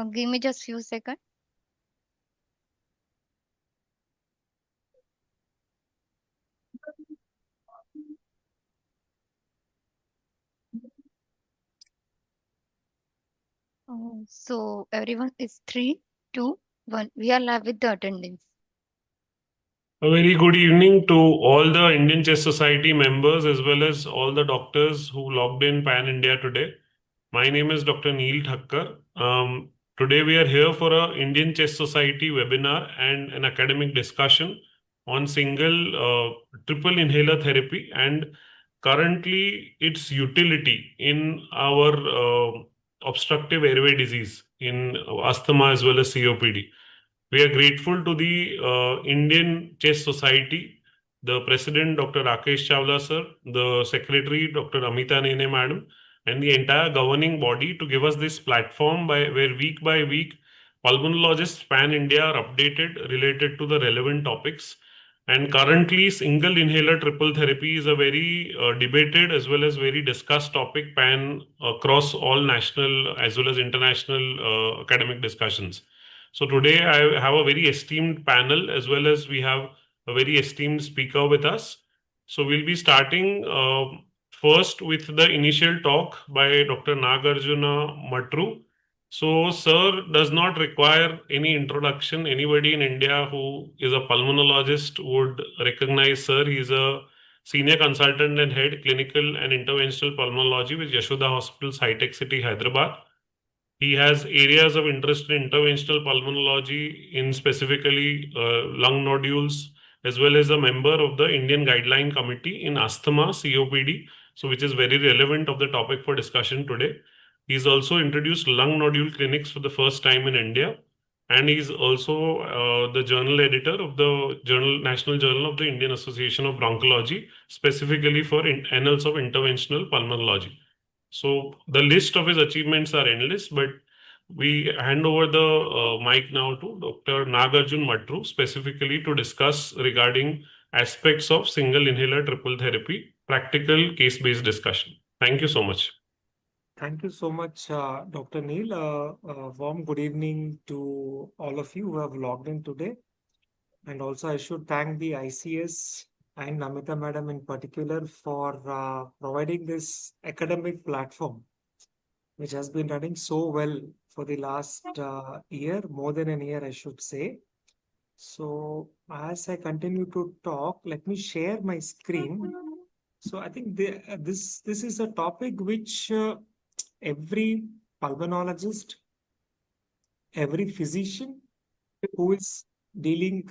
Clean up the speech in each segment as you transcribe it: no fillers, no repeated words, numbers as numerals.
Give me just few seconds. So everyone is 3, 2, 1. We are live with the attendance. A very good evening to all the Indian Chess Society members as well as all the doctors who logged in Pan India today. My name is Dr. Neel Thakkar. Today we are here for a Indian Chess Society webinar and an academic discussion on single triple inhaler therapy and currently its utility in our obstructive airway disease in asthma as well as COPD. We are grateful to the Indian Chess Society, the president, Dr. Rakesh Chawla sir, the secretary, Dr. Amita Nene madam, and the entire governing body to give us this platform where week by week pulmonologists pan India are updated related to the relevant topics. And currently, single inhaler triple therapy is a very debated as well as very discussed topic pan across all national as well as international academic discussions. So today I have a very esteemed panel as well as we have a very esteemed speaker with us. So we'll be starting first with the initial talk by Dr. Nagarjuna Maturu. So, sir does not require any introduction. Anybody in India who is a pulmonologist would recognize sir. He is a senior consultant and head clinical and interventional pulmonology with Yashoda Hospital, SITT City, Hyderabad. He has areas of interest in interventional pulmonology, in specifically lung nodules, as well as a member of the Indian Guideline Committee in asthma, COPD, so which is very relevant of the topic for discussion today. He's also introduced lung nodule clinics for the first time in India, and he's also the journal editor of the National Journal of the Indian Association of Bronchology, specifically for Annals of Interventional Pulmonology. So the list of his achievements are endless, but we hand over the mic now to Dr. Nagarjuna Maturu, specifically to discuss regarding aspects of single inhaler triple therapy, practical case-based discussion. Thank you so much. Thank you so much, Dr. Neel. Warm good evening to all of you who have logged in today. And also I should thank the ICS and Namita madam in particular for providing this academic platform, which has been running so well for the last year, more than a year, I should say. So as I continue to talk, let me share my screen. So I think this is a topic which every pulmonologist, every physician who is dealing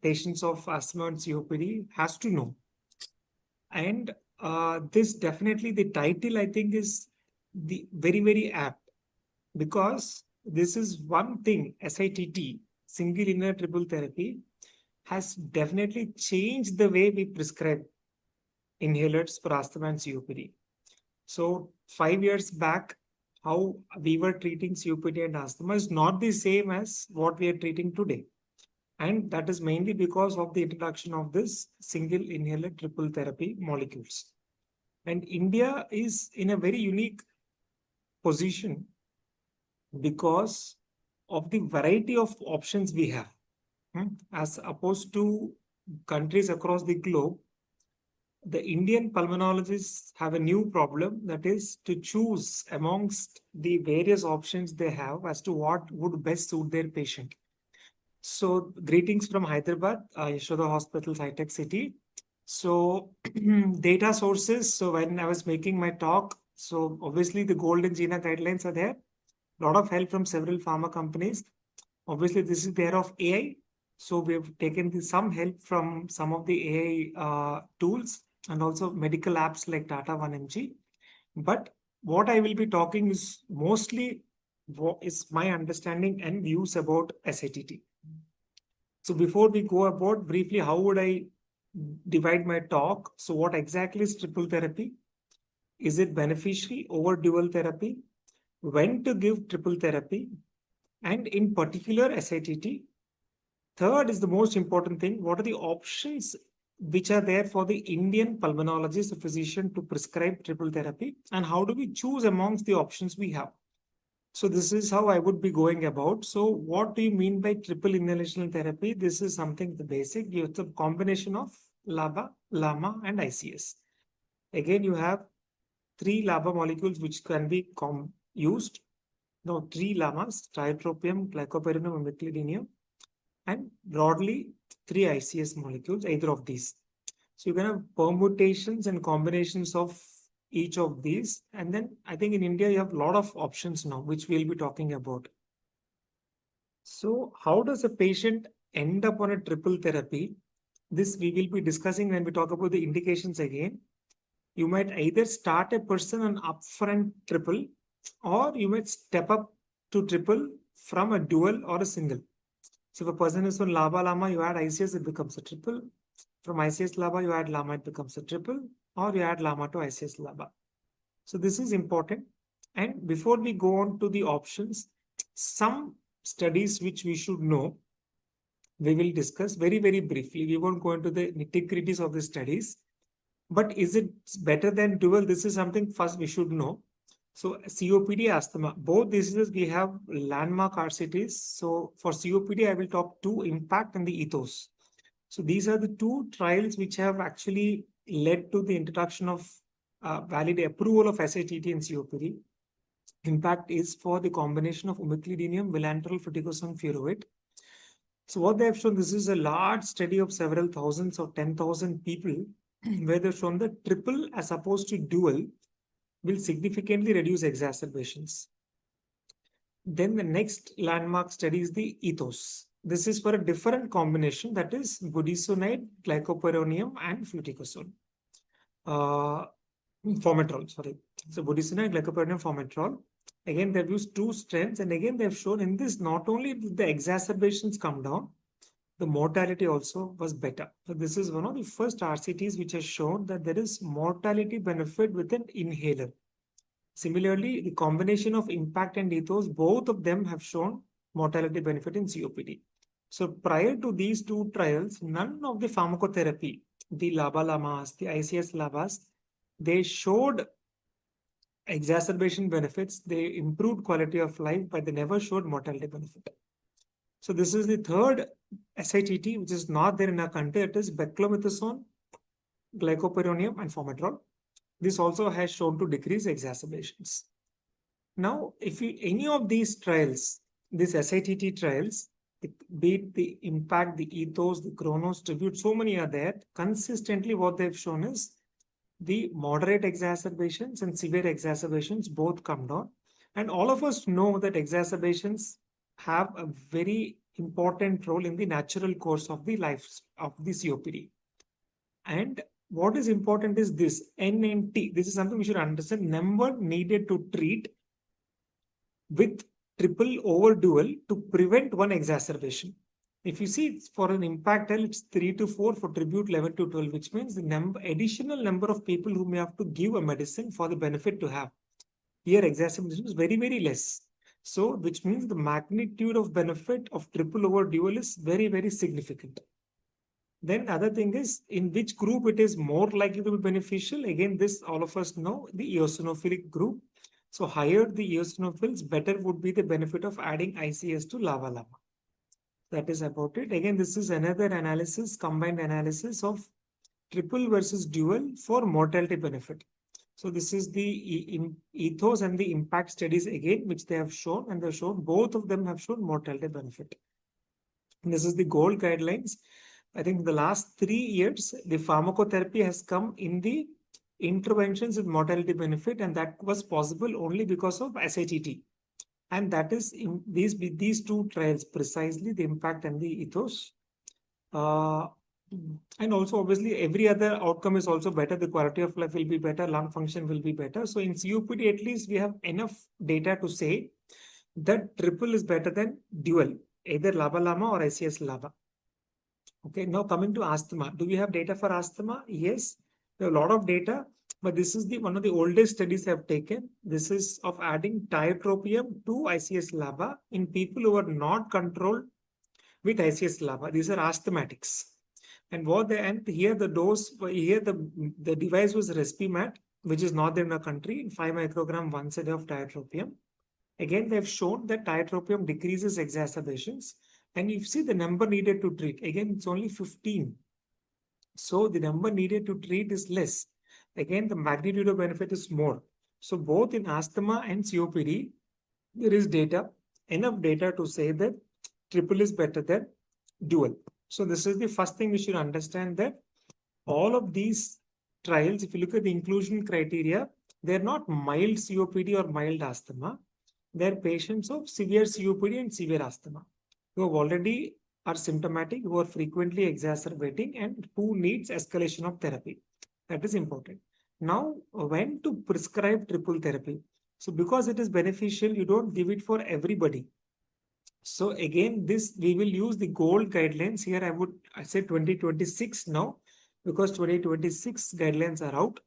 patients of asthma and COPD has to know. And this definitely, the title I think is the very apt, because this is one thing, SITT, single inhaler triple therapy, has definitely changed the way we prescribe inhalers for asthma and COPD. So 5 years back, how we were treating COPD and asthma is not the same as what we are treating today. And that is mainly because of the introduction of this single inhaler triple therapy molecules. And India is in a very unique position because of the variety of options we have. As opposed to countries across the globe, the Indian pulmonologists have a new problem, that is to choose amongst the various options they have as to what would best suit their patient. So greetings from Hyderabad, Yashoda Hospital, SITT City. So data sources. So when I was making my talk, so obviously the Gold and GINA guidelines are there. A lot of help from several pharma companies. Obviously this is there of AI. So we have taken some help from some of the AI tools and also medical apps like Tata 1mg. But what I will be talking is mostly what is my understanding and views about SITT. So before we go about briefly, how would I divide my talk? So what exactly is triple therapy? Is it beneficial over dual therapy? When to give triple therapy? And in particular, SITT. Third is the most important thing. What are the options which are there for the Indian pulmonologist, the physician, to prescribe triple therapy? And how do we choose amongst the options we have? So this is how I would be going about. So what do you mean by triple inhalational therapy? This is something the basic. You have the combination of LABA, LAMA, and ICS. Again, you have 3 LABA molecules which can be used. No, 3 LAMAs: tiotropium, glycopyridine, and methylidinium, and broadly 3 ICS molecules, either of these. So you can have permutations and combinations of each of these. And then I think in India, you have a lot of options now, which we'll be talking about. So how does a patient end up on a triple therapy? This we will be discussing when we talk about the indications again. You might either start a person on upfront triple, or you might step up to triple from a dual or a single. So if a person is on LABA LAMA, you add ICS, it becomes a triple. From ICS LABA, you add LAMA, it becomes a triple, or you add LAMA to ICS LABA. So this is important. And before we go on to the options, some studies which we should know, we will discuss very, very briefly. We won't go into the nitty-gritties of the studies. But is it better than dual? This is something first we should know. So COPD, asthma, both diseases we have landmark RCTs. So for COPD, I will talk 2, impact and the ethos. So these are the 2 trials which have actually led to the introduction of valid approval of SITT and COPD. Impact is for the combination of umeclidinium, vilanterol, fluticasone, furoate. So what they have shown, this is a large study of several thousands or 10,000 people, where they've shown that triple as opposed to dual will significantly reduce exacerbations. Then the next landmark study is the ethos. This is for a different combination, that is budesonide, glycopyrronium, and fluticasone. Formoterol, sorry. So budesonide, glycopyrronium, formoterol. Again, they've used 2 strengths, and again, they've shown in this not only did the exacerbations come down, the mortality also was better. So this is one of the first RCTs which has shown that there is mortality benefit with an inhaler. Similarly, the combination of impact and ethos, both of them have shown mortality benefit in COPD. So prior to these 2 trials, none of the pharmacotherapy, the LABA-LAMAs, the ICS-LABAs, they showed exacerbation benefits. They improved quality of life, but they never showed mortality benefit. So this is the third SITT, which is not there in our country. It is beclomethasone, glycopyrronium, and formoterol. This also has shown to decrease exacerbations. Now, if any of these trials, these SITT trials, be it the impact, the ethos, the chronos, tribute, so many are there. Consistently, what they've shown is the moderate exacerbations and severe exacerbations both come down. And all of us know that exacerbations have a very important role in the natural course of the life of the COPD. And what is important is this NNT. This is something we should understand. Number needed to treat with triple over dual to prevent 1 exacerbation. If you see for an impact L, it's 3 to 4, for tribute 11 to 12, which means the additional number of people who may have to give a medicine for the benefit to have. Here, exacerbation is very, very less. So, which means the magnitude of benefit of triple over dual is very, very significant. Then other thing is, in which group it is more likely to be beneficial. Again, this all of us know, the eosinophilic group. So higher the eosinophils, better would be the benefit of adding ICS to LABA-LAMA. That is about it. Again, this is another analysis, combined analysis of triple versus dual for mortality benefit. So this is the ethos and the impact studies again, which they have shown, and they've shown both of them have shown mortality benefit. And this is the gold guidelines. I think the last 3 years, the pharmacotherapy has come in the interventions with mortality benefit, and that was possible only because of SITT. And that is in these 2 trials, precisely the impact and the ethos. And also, obviously, every other outcome is also better. The quality of life will be better, lung function will be better. So in COPD, at least we have enough data to say that triple is better than dual, either LABA-LAMA or ICS-LABA. Okay, now coming to asthma. Do we have data for asthma? Yes, we have a lot of data, but this is one of the oldest studies I have taken. This is of adding tiotropium to ICS-LABA in people who are not controlled with ICS-LABA. These are asthmatics. And here the dose, here the device was Respimat, which is not there in our country, 5 microgram once a day of tiotropium. Again, they've shown that tiotropium decreases exacerbations. And you see the number needed to treat. Again, it's only 15. So the number needed to treat is less. Again, the magnitude of benefit is more. So both in asthma and COPD, there is data, enough data to say that triple is better than dual. So this is the first thing we should understand, that all of these trials, if you look at the inclusion criteria, they're not mild COPD or mild asthma. They're patients of severe COPD and severe asthma who have already are symptomatic, who are frequently exacerbating, and who needs escalation of therapy. That is important. Now, when to prescribe triple therapy? So because it is beneficial, you don't give it for everybody. So again, this we will use the gold guidelines here. I say 2026 now, because 2026 guidelines are out.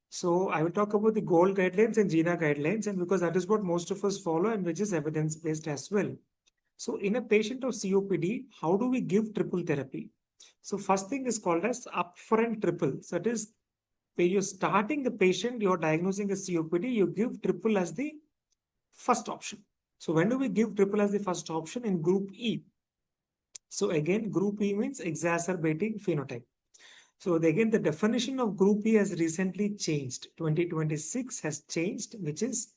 So I will talk about the gold guidelines and GINA guidelines, and because that is what most of us follow and which is evidence-based as well. So in a patient of COPD, how do we give triple therapy? So first thing is called as upfront triple. So that is when you're starting the patient, you're diagnosing a COPD, you give triple as the first option. So when do we give triple as the first option? In group E. So again, group E means exacerbating phenotype. So again, the definition of group E has recently changed. 2026 has changed, which is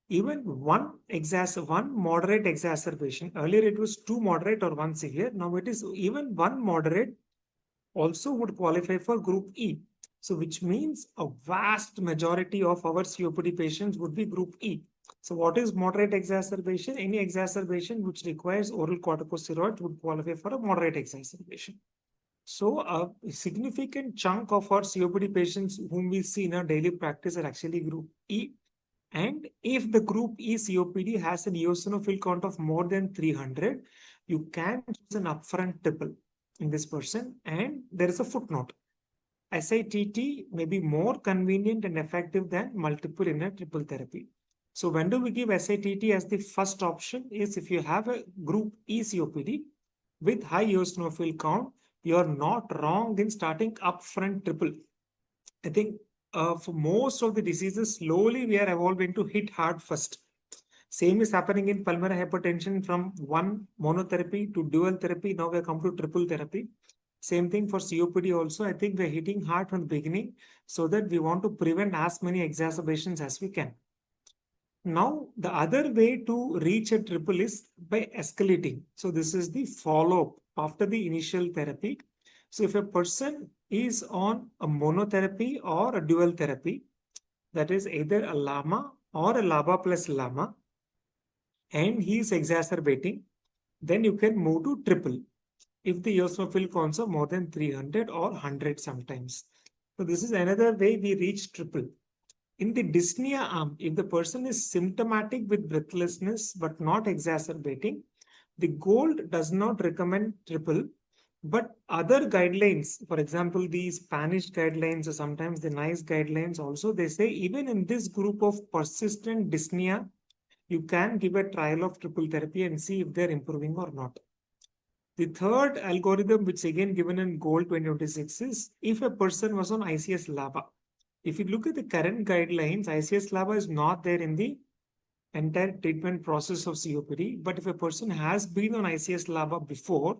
even one moderate exacerbation. Earlier it was 2 moderate or 1 severe. Now it is even 1 moderate also would qualify for group E. So which means a vast majority of our COPD patients would be group E. So what is moderate exacerbation? Any exacerbation which requires oral corticosteroids would qualify for a moderate exacerbation. So a significant chunk of our COPD patients whom we see in our daily practice are actually group E. And if the group E COPD has an eosinophil count of more than 300, you can choose an upfront triple in this person. And there is a footnote. SITT may be more convenient and effective than multiple in a triple therapy. So when do we give SITT as the first option? Is if you have a group E COPD with high eosinophil count, you are not wrong in starting upfront triple. I think for most of the diseases, slowly we are evolving to hit hard first. Same is happening in pulmonary hypertension, from one monotherapy to dual therapy. Now we have come to triple therapy. Same thing for COPD also. I think we're hitting hard from the beginning so that we want to prevent as many exacerbations as we can. Now, the other way to reach a triple is by escalating. So this is the follow-up after the initial therapy. So if a person is on a monotherapy or a dual therapy, that is either a LAMA or a LABA plus LAMA, and he is exacerbating, then you can move to triple if the eosinophil counts are more than 300 or 100 sometimes. So this is another way we reach triple. In the dyspnea arm, if the person is symptomatic with breathlessness but not exacerbating, the gold does not recommend triple, but other guidelines, for example, the Spanish guidelines or sometimes the NICE guidelines also, they say even in this group of persistent dyspnea, you can give a trial of triple therapy and see if they're improving or not. The third algorithm, which again given in gold 2026, is if a person was on ICS LABA. If you look at the current guidelines, ICS LABA is not there in the entire treatment process of COPD. But if a person has been on ICS LABA before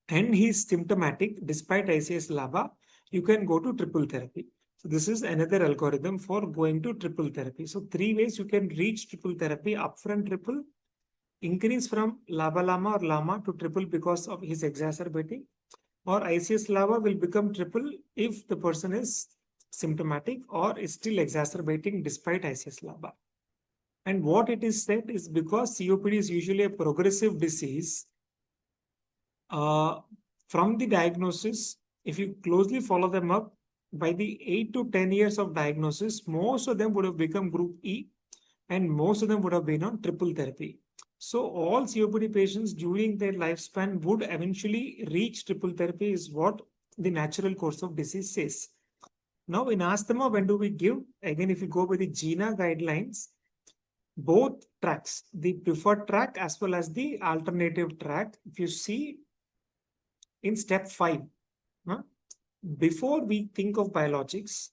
and he is symptomatic despite ICS LABA, you can go to triple therapy. So this is another algorithm for going to triple therapy. So 3 ways you can reach triple therapy: upfront triple, increase from LABA LAMA or LAMA to triple because of his exacerbating, or ICS LABA will become triple if the person is symptomatic or is still exacerbating despite ICS LABA. And what it is said is because COPD is usually a progressive disease, from the diagnosis, if you closely follow them up, by the 8 to 10 years of diagnosis, most of them would have become group E and most of them would have been on triple therapy. So all COPD patients during their lifespan would eventually reach triple therapy is what the natural course of disease says. Now in asthma, when do we give? Again, if you go by the GINA guidelines, both tracks, the preferred track as well as the alternative track, if you see in step 5, before we think of biologics,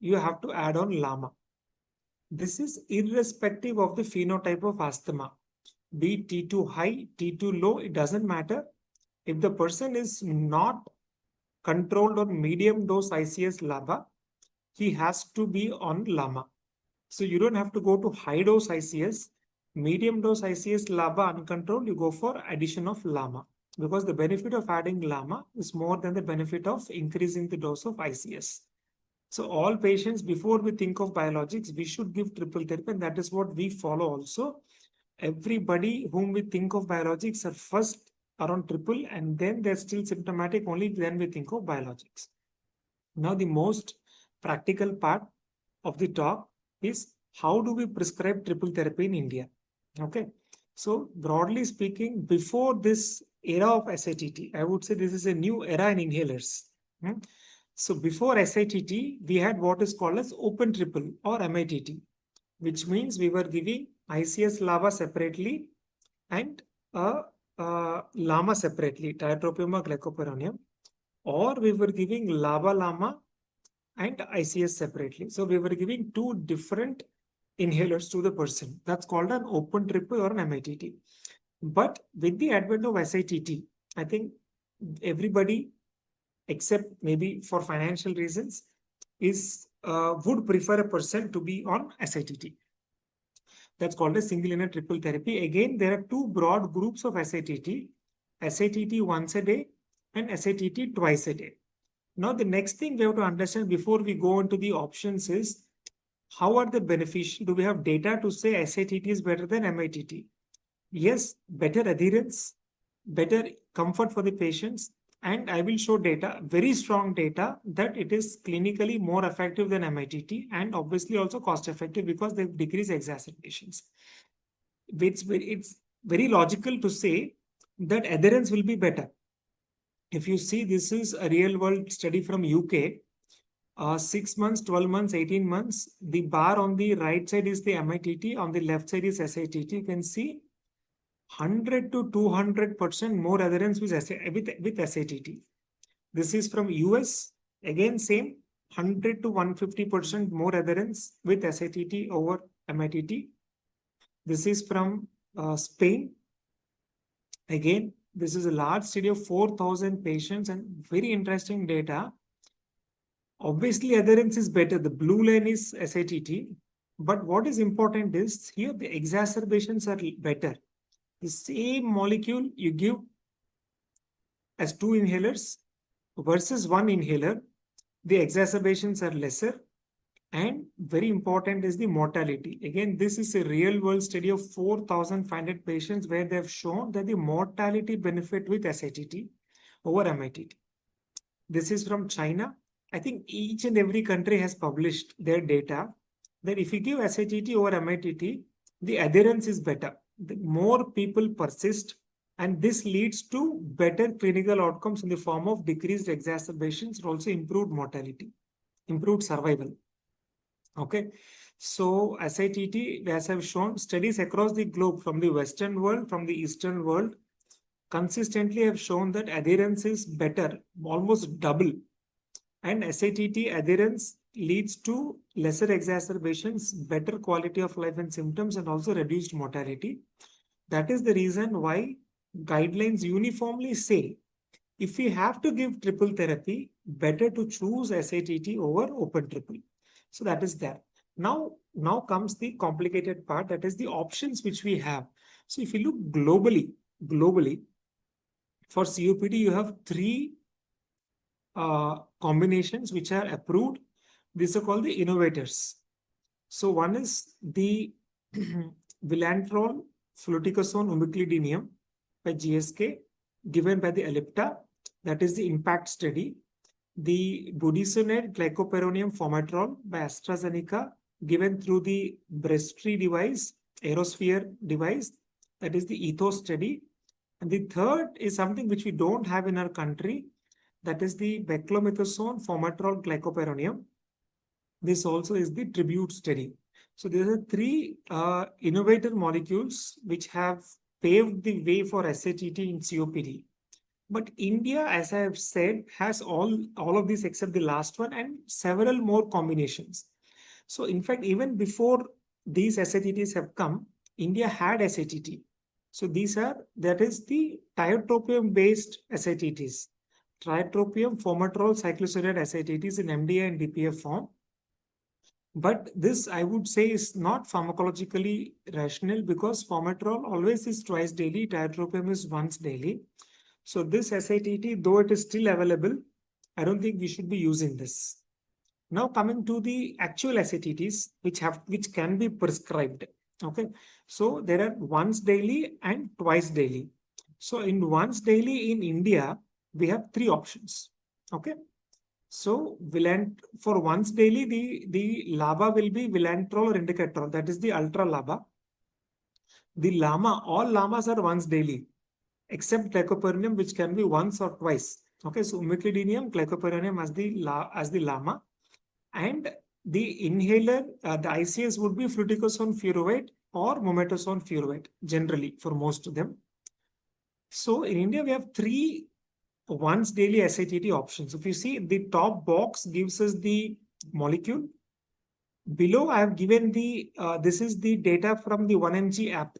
you have to add on LAMA. This is irrespective of the phenotype of asthma. Be it T2 high, T2 low, it doesn't matter. If the person is not controlled on medium dose ICS LABA, he has to be on LAMA. So you don't have to go to high dose ICS. Medium dose ICS LABA uncontrolled, you go for addition of LAMA, because the benefit of adding LAMA is more than the benefit of increasing the dose of ICS. So all patients, before we think of biologics, we should give triple therapy, and that is what we follow also. Everybody whom we think of biologics are first around triple, and then they're still symptomatic, only then we think of biologics. Now the most practical part of the talk is how do we prescribe triple therapy in India? Okay. So broadly speaking, before this era of SITT, I would say this is a new era in inhalers. So before SITT, we had what is called as open triple or MITT, which means we were giving ICS LAMA separately and LAMA separately, tiotropium or glycopyrronium, or we were giving LABA LAMA and ICS separately. So we were giving two different inhalers to the person. That's called an open triple or an MITT. But with the advent of SITT, I think everybody, except maybe for financial reasons, would prefer a person to be on SITT. That's called a single inhaler triple therapy. Again, there are two broad groups of SITT: SITT once a day and SITT twice a day. Now, the next thing we have to understand before we go into the options is how are the beneficial? Do we have data to say SITT is better than MITT? Yes, better adherence, better comfort for the patients, and I will show data, very strong data, that it is clinically more effective than MITT and obviously also cost effective because they decrease exacerbations. It's very logical to say that adherence will be better. If you see, this is a real world study from UK. 6 months, 12 months, 18 months. The bar on the right side is the MITT, on the left side is SITT. You can see 100 to 200% more adherence with SITT. This is from US. Again, same 100 to 150% more adherence with SITT over MITT. This is from Spain. Again, this is a large study of 4,000 patients and very interesting data. Obviously, adherence is better. The blue line is SITT. But what is important is here the exacerbations are better. The same molecule you give as two inhalers versus one inhaler, the exacerbations are lesser. And very important is the mortality. Again, this is a real world study of 4,500 patients where they have shown that the mortality benefit with SITT over MITT. This is from China. I think each and every country has published their data that if you give SITT over MITT, the adherence is better. The more people persist, and this leads to better clinical outcomes in the form of decreased exacerbations, and also improved mortality, improved survival. Okay, so SITT, as I've shown, studies across the globe from the Western world, from the Eastern world, consistently have shown that adherence is better, almost double. And SITT adherence leads to lesser exacerbations, better quality of life and symptoms, and also reduced mortality. That is the reason why guidelines uniformly say if we have to give triple therapy, better to choose SITT over open triple. So that is that. Now comes the complicated part, that is the options which we have. So if you look globally, for COPD, you have three combinations which are approved. These are called the innovators. So one is the vilanterol fluticasone umeclidinium by GSK, given by the Ellipta. That is the impact study. The budesonide glycopyrronium formoterol by AstraZeneca, given through the Breztri device, Aerosphere device. That is the ethos study. And the third is something which we don't have in our country. That is the beclomethasone formoterol glycopyrronium. This also is the tribute study. So there are three innovator molecules which have paved the way for SITT in COPD. But India, as I have said, has all of these except the last one and several more combinations. So in fact, even before these SITTs have come, India had SITT. So that is the tiotropium based SITTs. Tiotropium formoterol cycloserine SITTs in MDA and DPF form. But this, I would say, is not pharmacologically rational because formoterol always is twice daily, tiotropium is once daily. So this SITT, though it is still available, I don't think we should be using this. Now coming to the actual SITTs, which can be prescribed. Okay, so there are once daily and twice daily. So in once daily in India, we have three options. Okay, so for once daily, the LABA will be Vilantrol or Indicatrol. That is the ultra LABA. The LAMA, all LAMAs are once daily, except glycopyrronium, which can be once or twice. Okay, so umeclidinium, glycopyrronium as the LAMA, and the inhaler, the ICS would be fluticasone furoate or mometasone furoate, generally for most of them. So in India, we have three once daily SITT options. If you see, the top box gives us the molecule. Below, I have given this is the data from the 1mg app,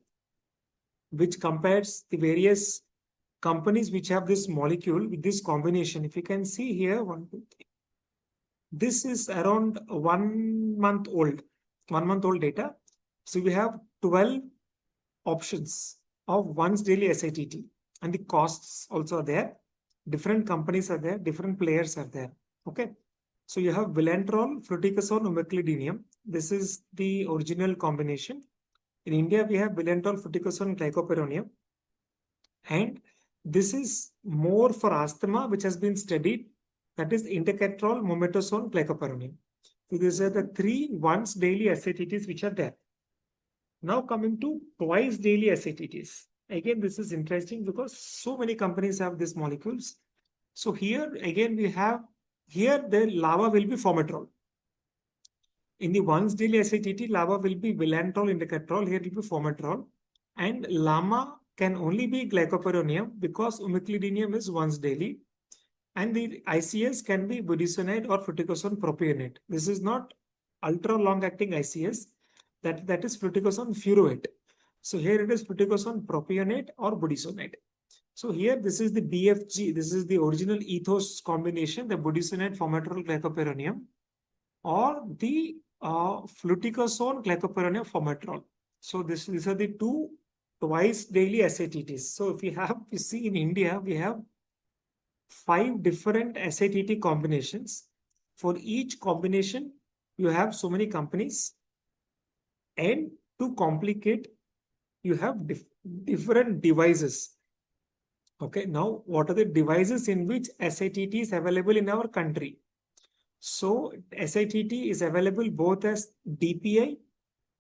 which compares the various companies which have this molecule with this combination. If you can see here, 1, 2, 3. This is around 1 month old data. So we have 12 options of once daily SITT, and the costs also are there. Different companies are there, different players are there. Okay. So you have Vilantrol, fluticasone, umeclidinium. This is the original combination. In India, we have Vilantrol, fluticasone, glycopyrronium. And this is more for asthma, which has been studied. That is Indicatrol, mometasone, glycopyrronium. So these are the three once daily SITTs which are there. Now coming to twice daily SITTs. Again, this is interesting because so many companies have these molecules. So here again we have, here the LABA will be formoterol. In the once daily SITT, LABA will be Vilantrol, Indicatrol, here will be formoterol. And LAMA can only be glycopyrronium because umeclidinium is once daily. And the ICS can be budesonide or fluticasone propionate. This is not ultra long acting ICS, that is fluticasone furoate. So here it is fluticasone propionate or budesonide. So here this is the BFG, this is the original ethos combination, the budesonide formoterol glycopyrronium, or the fluticasone glycopyrronium formoterol. So these are the two twice daily SITTs. So if you see in India, we have 5 different SITT combinations. For each combination, you have so many companies, and to complicate, you have different devices. Okay, now what are the devices in which SITT is available in our country? So SITT is available both as DPI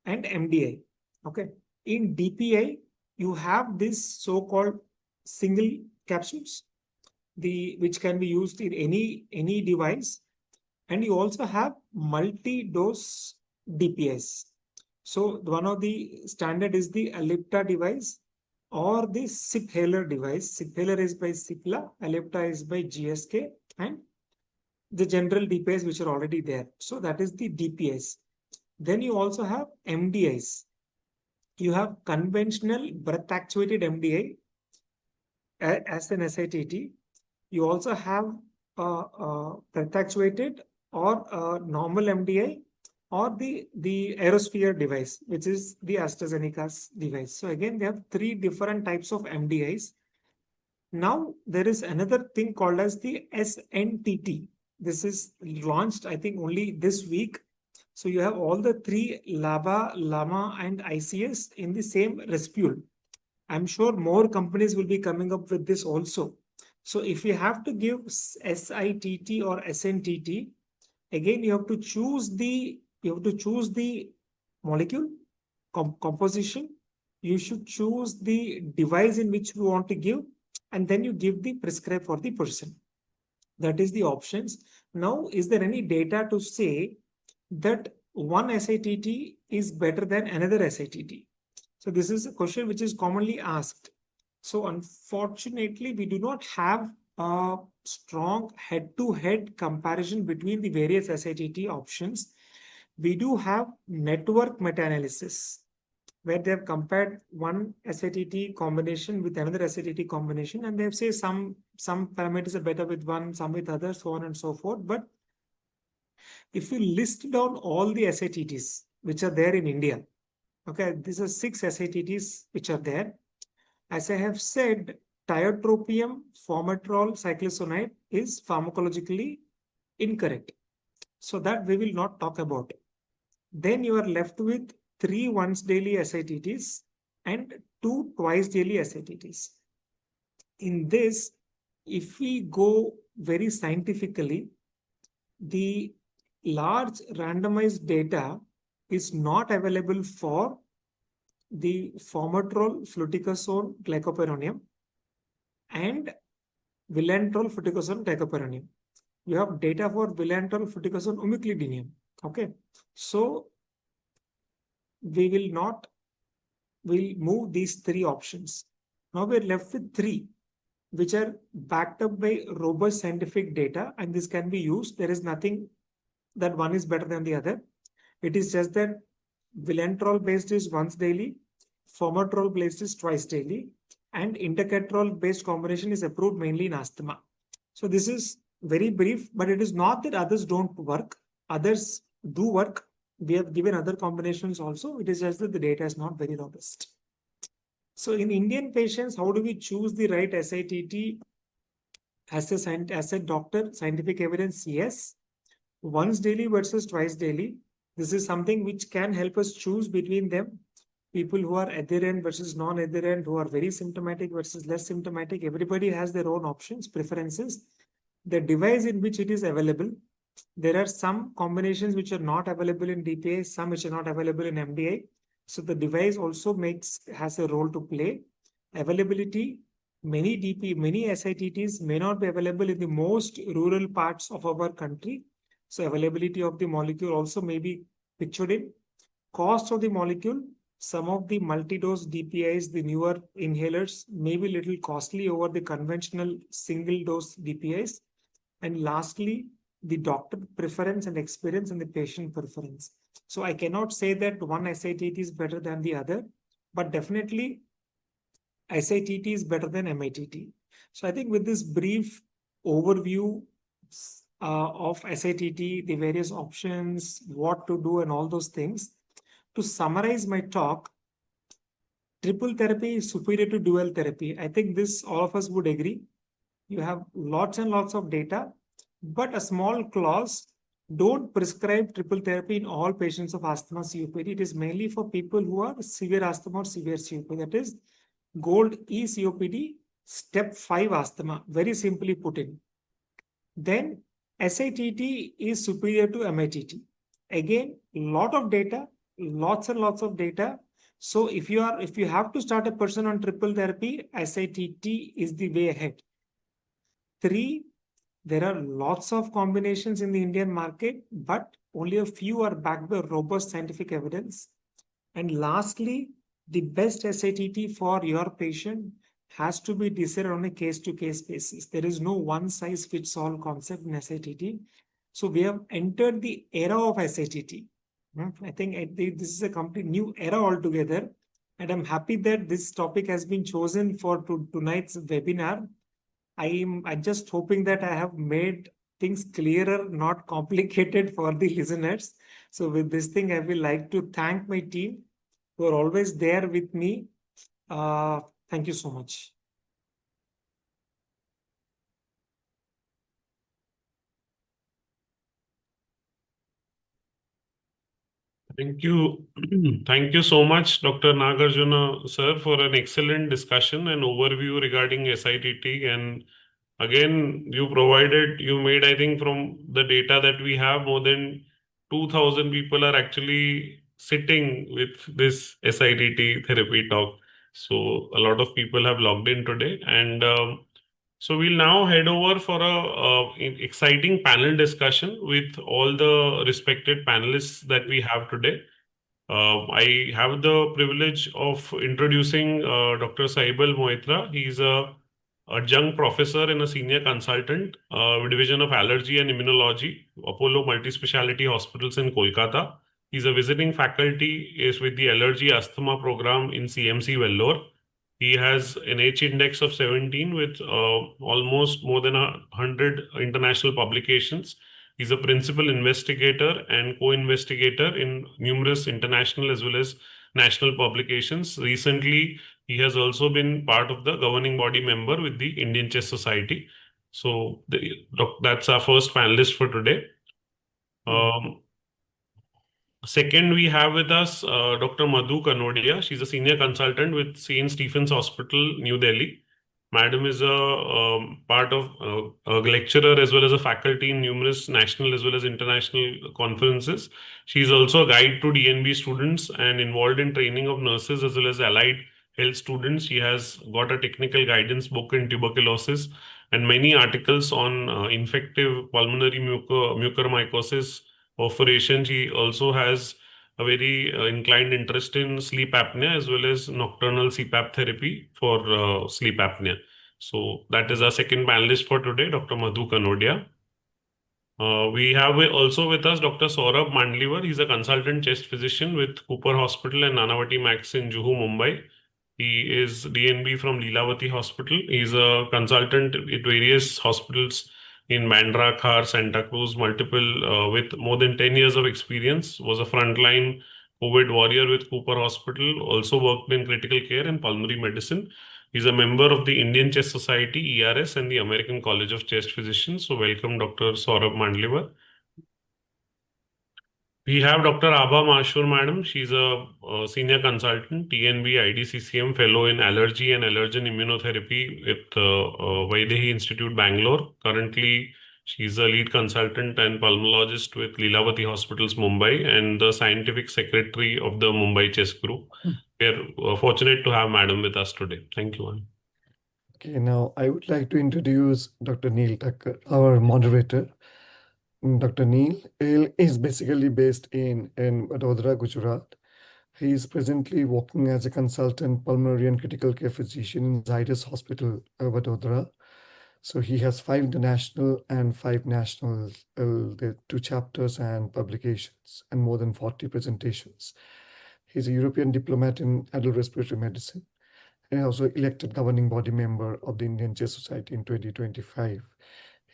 and MDI. Okay, in DPI, you have this so-called single capsules, which can be used in any device, and you also have multi-dose DPS. So one of the standard is the Ellipta device or the SIP-Haler device. SIP-Haler is by Cipla, Ellipta is by GSK, and the general DPS which are already there. So that is the DPS. Then you also have MDIs. You have conventional breath actuated MDI as an SITT. You also have breath actuated or normal MDI or the aerosphere device, which is the AstraZeneca's device. So again, they have 3 different types of MDIs. Now there is another thing called as the SNTT. This is launched, I think, only this week. So you have all the 3 LABA, LAMA, and ICS in the same respule. I'm sure more companies will be coming up with this also. So if you have to give SITT or SNTT, again you have to choose the molecule composition. You should choose the device in which you want to give, and then you give the prescribe for the person. That is the options. Now, is there any data to say that one SITT is better than another SITT? So this is a question which is commonly asked. So unfortunately, we do not have a strong head-to-head comparison between the various SITT options. We do have network meta-analysis, where they have compared one SITT combination with another SITT combination, and they have said some parameters are better with one, some with others, so on and so forth. But if you list down all the SITTs which are there in India, okay, these are 6 SITTs which are there. As I have said, tiotropium, formoterol, cyclosonide is pharmacologically incorrect. So that we will not talk about. Then you are left with 3 once daily SITTs and 2 twice daily SITTs. In this, if we go very scientifically, the large randomized data is not available for the formoterol, fluticasone, glycopyrronium and vilantrol, fluticasone, glycopyrronium. You have data for vilantrol, fluticasone, umeclidinium. Okay, so we'll move these 3 options. Now we're left with 3 which are backed up by robust scientific data, and this can be used. There is nothing that one is better than the other. It is just that vilantrol based is once daily, formoterol based is twice daily, and indacaterol based combination is approved mainly in asthma. So this is very brief, but it is not that others don't work. Others do work. We have given other combinations also. It is just that the data is not very robust. So in Indian patients, how do we choose the right SITT? As a doctor, scientific evidence, yes. Once daily versus twice daily. This is something which can help us choose between them. People who are adherent versus non-adherent, who are very symptomatic versus less symptomatic. Everybody has their own options, preferences. The device in which it is available. There are some combinations which are not available in DPA, some which are not available in MDI. So the device also has a role to play. Availability, many SITTs may not be available in the most rural parts of our country. So availability of the molecule also may be pictured in. Cost of the molecule, some of the multi-dose DPIs, the newer inhalers, may be little costly over the conventional single-dose DPIs. And lastly, the doctor preference and experience and the patient preference. So I cannot say that one SITT is better than the other, but definitely SITT is better than MITT. So I think with this brief overview of SITT, the various options, what to do and all those things, to summarize my talk, triple therapy is superior to dual therapy. I think this all of us would agree. You have lots and lots of data, but a small clause, don't prescribe triple therapy in all patients of asthma COPD. It is mainly for people who are severe asthma or severe COPD. That is gold E COPD, step 5 asthma, very simply put in. Then SITT is superior to MITT. Again, lot of data, lots and lots of data. So if you have to start a person on triple therapy, SITT is the way ahead. 3, there are lots of combinations in the Indian market, but only a few are backed by robust scientific evidence. And lastly, the best SITT for your patient has to be decided on a case-to-case basis. There is no one-size-fits-all concept in SITT. So we have entered the era of SITT. I think this is a complete new era altogether. And I'm happy that this topic has been chosen for tonight's webinar. I'm just hoping that I have made things clearer, not complicated for the listeners. So with this thing, I will like to thank my team who are always there with me. Thank you so much. Thank you. Thank you so much, Dr. Nagarjuna, sir, for an excellent discussion and overview regarding SITT. And again, you made, I think, from the data that we have, more than 2,000 people are actually sitting with this SITT therapy talk. So a lot of people have logged in today. And so we'll now head over for a exciting panel discussion with all the respected panelists that we have today. I have the privilege of introducing Dr. Saibal Moitra. He's a adjunct professor and a senior consultant, Division of Allergy and Immunology, Apollo Multispeciality Hospitals in Kolkata. He's a visiting faculty is with the Allergy Asthma program in CMC Vellore. He has an H index of 17 with almost more than 100 international publications. He's a principal investigator and co-investigator in numerous international as well as national publications. Recently, he has also been part of the governing body member with the Indian Chess Society. So that's our first panelist for today. Um, Second, we have with us Dr. Madhu Kanodia. She's a senior consultant with St. Stephen's Hospital, New Delhi. Madam is a part of a lecturer as well as a faculty in numerous national as well as international conferences. She's also a guide to DNB students and involved in training of nurses as well as allied health students. She has got a technical guidance book in tuberculosis and many articles on infective pulmonary mucormycosis perforation. She also has a very inclined interest in sleep apnea as well as nocturnal CPAP therapy for sleep apnea. So that is our second panelist for today, Dr. Madhu Kanodia. We have also with us Dr. Saurabh Mandilwar. He's a consultant chest physician with Cooper Hospital and Nanavati Max in Juhu, Mumbai. He is DNB from Leelavati Hospital. He's a consultant at various hospitals in Bandra, Khar, Santa Cruz, multiple with more than 10 years of experience. Was a frontline COVID warrior with Cooper Hospital. Also worked in critical care and pulmonary medicine. He's a member of the Indian Chest Society, ERS, and the American College of Chest Physicians. So welcome, Dr. Saurabh Mandilwar. We have Dr. Abha Mahasur, madam. She's a senior consultant, TNB IDCCM fellow in allergy and allergen immunotherapy with Vaidehi Institute, Bangalore. Currently, she's a lead consultant and pulmonologist with Leelavati Hospitals, Mumbai, and the scientific secretary of the Mumbai Chess Group. We're fortunate to have madam with us today. Thank you, ma'am. Okay, now I would like to introduce Dr. Neel Thakkar, our moderator. Dr. Neel is basically based in Vadodara, Gujarat. He is presently working as a consultant pulmonary and critical care physician in Zydus Hospital, Vadodara. So he has 5 international and 5 national, 2 chapters and publications, and more than 40 presentations. He's a European diplomat in adult respiratory medicine, and also elected governing body member of the Indian Chess Society in 2025.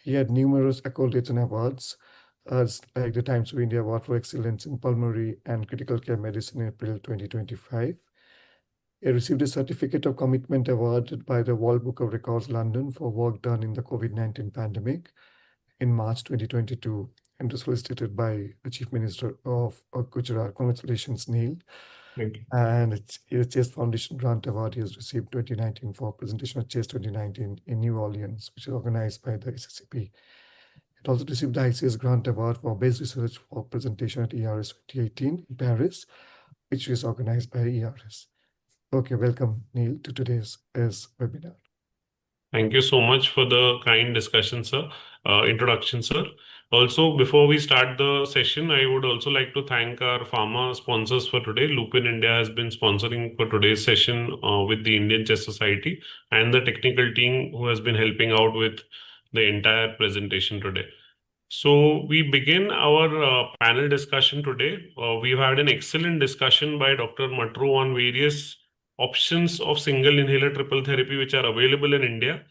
He had numerous accolades and awards, like the Times of India Award for Excellence in Pulmonary and Critical Care Medicine in April 2025. He received a Certificate of Commitment awarded by the World Book of Records, London, for work done in the COVID-19 pandemic in March 2022, and was felicitated by the Chief Minister of Gujarat. Congratulations, Neel. Thank you. And it's a Chess Foundation Grant Award he has received 2019 for presentation of Chess 2019 in New Orleans, which is organized by the SSCP. It also received the ICS Grant Award for Base Research for presentation at ERS 2018 in Paris, which is organized by ERS. Okay, welcome, Neel, to today's webinar. Thank you so much for the kind discussion, sir. Introduction, sir. Also, before we start the session, I would also like to thank our pharma sponsors for today. Lupin India has been sponsoring for today's session with the Indian Chess Society and the technical team who has been helping out with the entire presentation today. So we begin our panel discussion today. We've had an excellent discussion by Dr. Maturu on various options of single inhaler triple therapy which are available in India,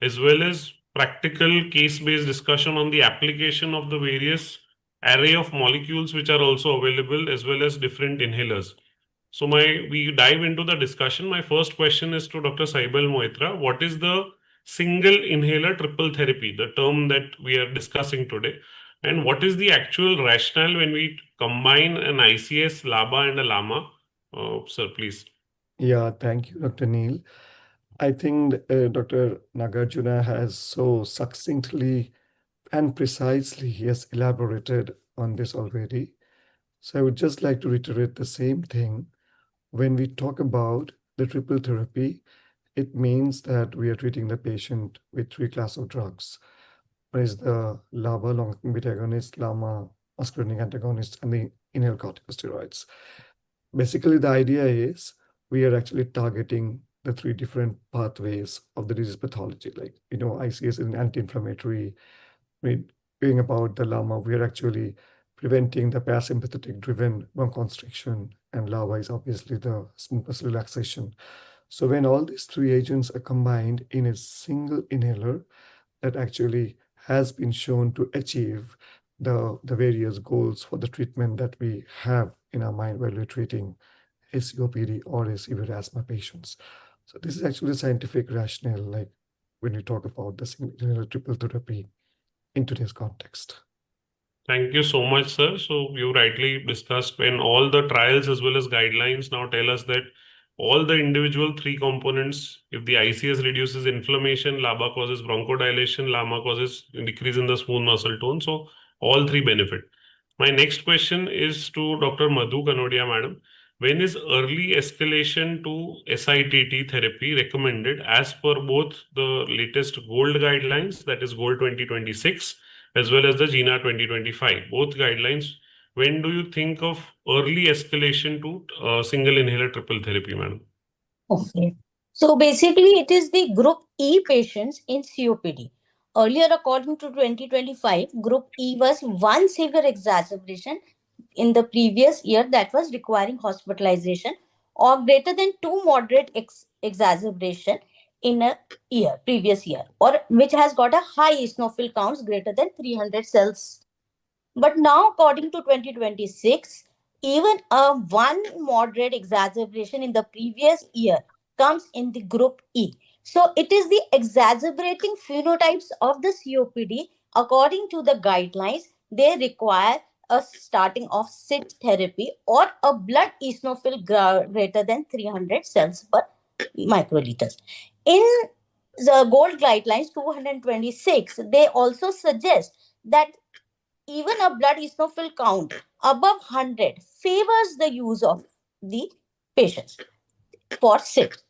as well as practical case-based discussion on the application of the various array of molecules which are also available, as well as different inhalers. So we dive into the discussion. My first question is to Dr. Saibal Moitra. What is the single inhaler triple therapy, the term that we are discussing today? And what is the actual rationale when we combine an ICS, LABA, and a LAMA? Sir, please. Yeah, thank you, Dr. Neel. I think Dr. Nagarjuna has so succinctly and precisely he has elaborated on this already. So I would just like to reiterate the same thing. When we talk about the triple therapy, it means that we are treating the patient with 3 classes of drugs. One is the LABA, long-acting beta agonist, LAMA, muscarinic antagonist, and the inhaled corticosteroids. Basically, the idea is we are actually targeting the 3 different pathways of the disease pathology. Like, ICS is an anti-inflammatory. Doing about the LAMA, we are actually preventing the parasympathetic driven bronchoconstriction, and LAVA is obviously the smooth muscle relaxation. So when all these three agents are combined in a single inhaler, that actually has been shown to achieve the various goals for the treatment that we have in our mind while we're treating a COPD or a severe asthma patients. So this is actually scientific rationale, like when we talk about the single inhaler triple therapy in today's context. Thank you so much, sir. So you rightly discussed when all the trials as well as guidelines now tell us that all the individual three components, if the ICS reduces inflammation, LABA causes bronchodilation, LAMA causes decrease in the smooth muscle tone. So all three benefit. My next question is to Dr. Madhu Kanodia, madam. When is early escalation to SITT therapy recommended as per both the latest GOLD guidelines, that is GOLD 2026, as well as the GINA 2025, both guidelines? When do you think of early escalation to single inhaler triple therapy, madam? Okay. So basically, it is the group E patients in COPD. Earlier, according to 2025, group E was one severe exacerbation in the previous year that was requiring hospitalization, or greater than two moderate exacerbation in a previous year, or which has got a high eosinophil counts greater than 300 cells. But now, according to 2026, even a one moderate exacerbation in the previous year comes in the group E. So it is the exacerbating phenotypes of the COPD. According to the guidelines, they require a starting of SITT therapy or a blood eosinophil greater than 300 cells per microliters. In the GOLD guidelines 226, they also suggest that even a blood eosinophil count above 100 favors the use of the patients for SITT.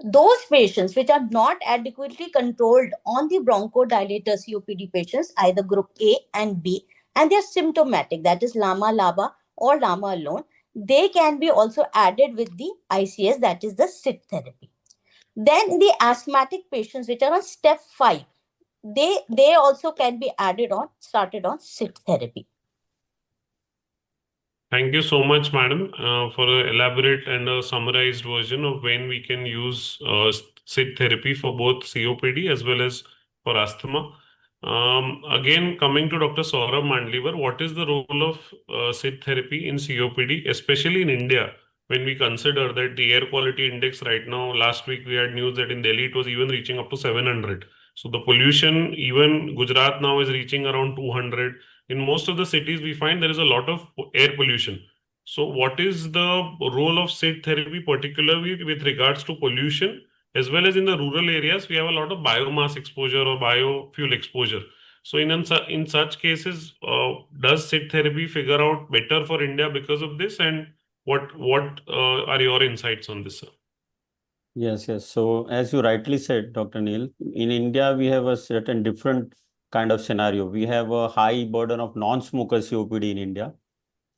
Those patients which are not adequately controlled on the bronchodilator COPD patients, either group A and B, and they are symptomatic, that is LAMA, LABA, or LAMA alone, they can be also added with the ICS, that is the SITT therapy. Then the asthmatic patients which are on step 5, they also can be started on SITT therapy. Thank you so much, madam, for an elaborate and a summarized version of when we can use SITT therapy for both COPD as well as for asthma. Again, coming to Dr. Saurabh Mandilwar, what is the role of SITT therapy in COPD, especially in India, when we consider that the air quality index right now, last week we had news that in Delhi it was even reaching up to 700. So the pollution, even Gujarat now is reaching around 200. In most of the cities, we find there is a lot of air pollution. So what is the role of SITT therapy, particularly with regards to pollution, as well as in the rural areas, we have a lot of biomass exposure or biofuel exposure. So in such cases, does SITT therapy figure out better for India because of this? And what are your insights on this, sir? Yes. So as you rightly said, Dr. Neel, in India, we have a certain different kind of scenario. We have a high burden of non-smoker COPD in India,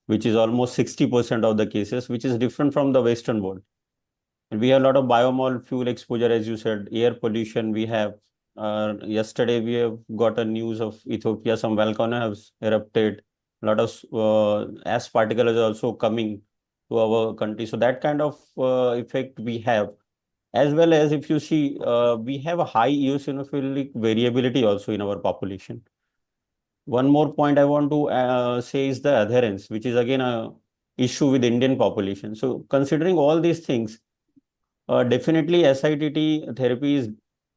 which is almost 60% of the cases, which is different from the Western world. And we have a lot of biomol fuel exposure, as you said, air pollution. We have, yesterday we have got a news of Ethiopia, some volcano has erupted. A lot of ash particle is also coming to our country. So that kind of effect we have. As well as if you see, we have a high eosinophilic variability also in our population. One more point I want to say is the adherence, which is again a issue with Indian population. So considering all these things, definitely SITT therapy is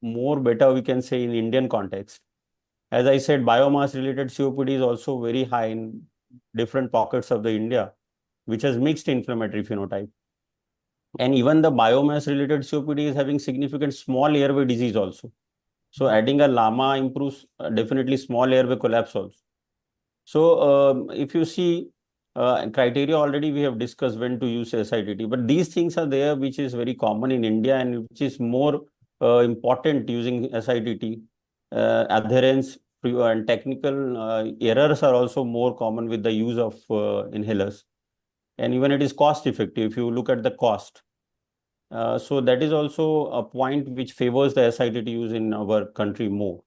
more better, we can say, in Indian context. As I said, biomass related COPD is also very high in different pockets of the India, which has mixed inflammatory phenotype. And even the biomass related COPD is having significant small airway disease also. So adding a LAMA improves definitely small airway collapse also. So if you see criteria already we have discussed when to use SITT, but these things are there which is very common in India and which is more important using SITT. Adherence and technical errors are also more common with the use of inhalers. And even it is cost effective if you look at the cost. So that is also a point which favors the SITT use in our country more.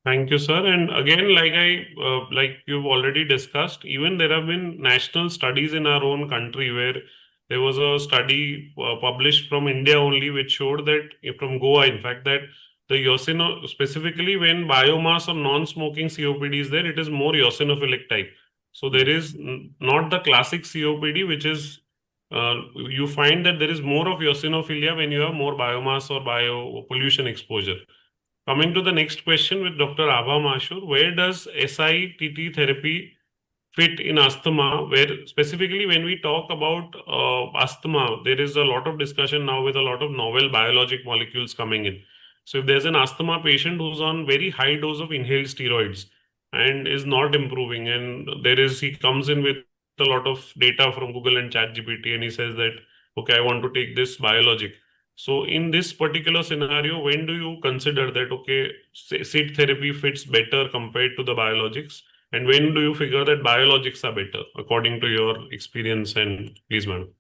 Thank you, sir. And again, like you've already discussed, even there have been national studies in our own country where there was a study published from India only, which showed that from Goa, in fact, that the specifically when biomass or non-smoking COPD is there, it is more eosinophilic type. So there is not the classic COPD, which is you find that there is more of eosinophilia when you have more biomass or bio pollution exposure. Coming to the next question with Dr. Abha Mahasur, where does SITT therapy fit in asthma? Where specifically when we talk about asthma, there is a lot of discussion now with a lot of novel biologic molecules coming in. So if there's an asthma patient who's on very high dose of inhaled steroids and is not improving, and he comes in with a lot of data from Google and ChatGPT, and he says that, okay, I want to take this biologic. So in this particular scenario, when do you consider that, okay, SITT therapy fits better compared to the biologics? And when do you figure that biologics are better according to your experience? And please, madam.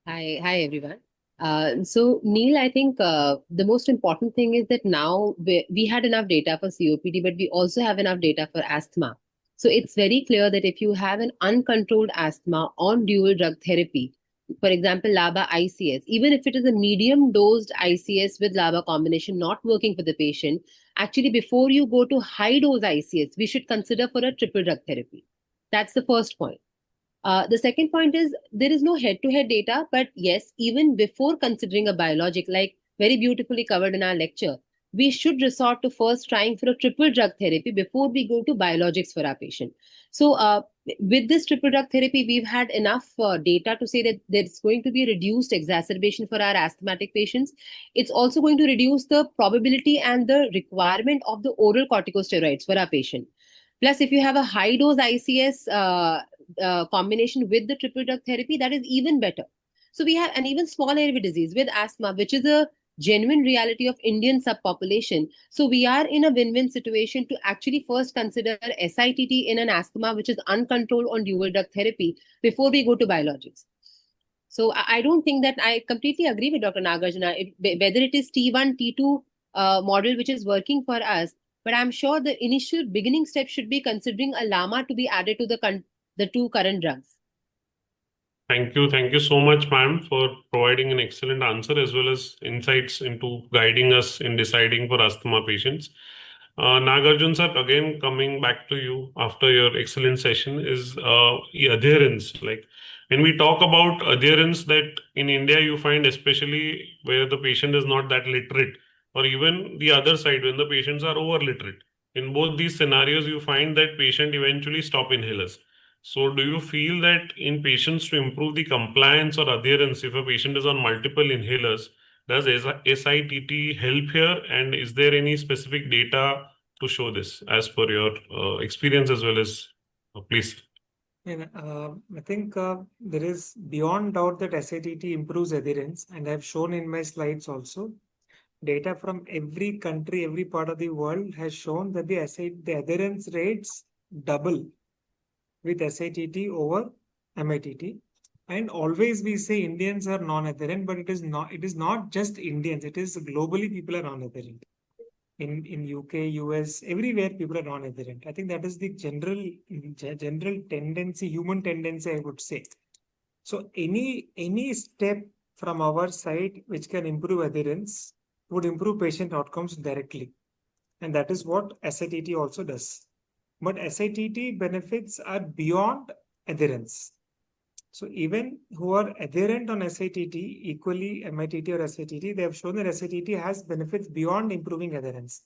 Hi everyone. So Neel, I think the most important thing is that now we had enough data for COPD, but we also have enough data for asthma. So it's very clear that if you have an uncontrolled asthma on dual drug therapy, for example, LABA ICS, even if it is a medium dosed ICS with LABA combination not working for the patient, actually before you go to high dose ICS, we should consider for a triple drug therapy. That's the first point. The second point is there is no head-to-head data, but yes, even before considering a biologic, like very beautifully covered in our lecture, we should resort to first trying for a triple drug therapy before we go to biologics for our patient. So with this triple drug therapy, we've had enough data to say that there's going to be a reduced exacerbation for our asthmatic patients. It's also going to reduce the probability and the requirement of the oral corticosteroids for our patient. Plus, if you have a high dose ICS combination with the triple drug therapy, that is even better. So we have an even small airway disease with asthma, which is a genuine reality of Indian subpopulation. So we are in a win-win situation to actually first consider SITT in an asthma which is uncontrolled on dual drug therapy before we go to biologics. So I don't think that I completely agree with Dr. Nagarjuna, whether it is T1, T2 model which is working for us, but I'm sure the initial beginning step should be considering a LAMA to be added to the two current drugs. Thank you. Thank you so much, ma'am, for providing an excellent answer as well as insights into guiding us in deciding for asthma patients. Nagarjuna sir, again, coming back to you after your excellent session is adherence. Like when we talk about adherence, that in India you find especially where the patient is not that literate, or even the other side when the patients are over literate. In both these scenarios, you find that patient eventually stop inhalers. So do you feel that in patients to improve the compliance or adherence, if a patient is on multiple inhalers, does SITT help here? And is there any specific data to show this as per your experience as well as, please? And I think there is beyond doubt that SITT improves adherence, and I've shown in my slides also. Data from every country, every part of the world has shown that the adherence rates double with SITT over MITT. And always we say Indians are non-adherent, but it is not just Indians, it is globally people are non-adherent. In UK, US, everywhere people are non-adherent. I think that is the general tendency, human tendency, I would say. So any step from our side which can improve adherence would improve patient outcomes directly. And that is what SITT also does. But SITT benefits are beyond adherence. So even who are adherent on SITT, equally MITT or SITT, they have shown that SITT has benefits beyond improving adherence.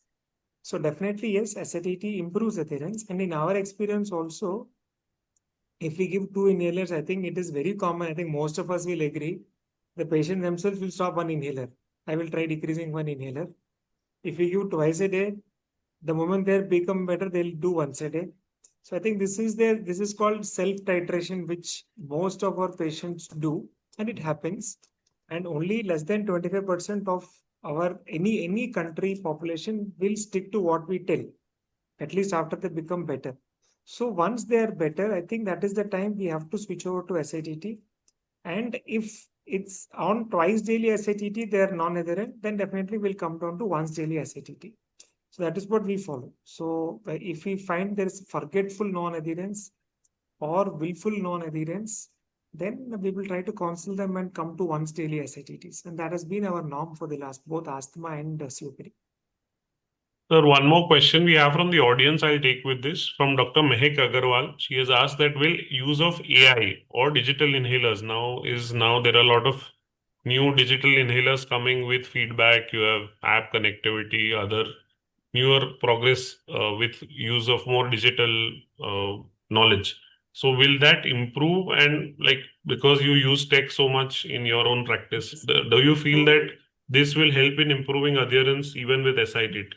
So definitely, yes, SITT improves adherence. And in our experience also, if we give 2 inhalers, I think it is very common. I think most of us will agree. The patient themselves will stop 1 inhaler. I will try decreasing 1 inhaler. If we give twice a day, the moment they become better, they'll do once a day. So I think this is called self-titration, which most of our patients do, and it happens. And only less than 25% of our any country population will stick to what we tell, at least after they become better. So once they are better, I think that is the time we have to switch over to SITT. And if it's on twice daily SITT, they are non-adherent, then definitely will come down to once daily SITT. So that is what we follow. So if we find there is forgetful non-adherence or willful non-adherence, then we will try to counsel them and come to once daily SITTs. And that has been our norm for the last both asthma and COPD. Sir, one more question we have from the audience I'll take with this from Dr. Mehek Agarwal. She has asked that will use of AI or digital inhalers now there are a lot of new digital inhalers coming with feedback. You have app connectivity, other newer progress with use of more digital knowledge. So will that improve? And like, because you use tech so much in your own practice, do you feel that this will help in improving adherence even with SITT?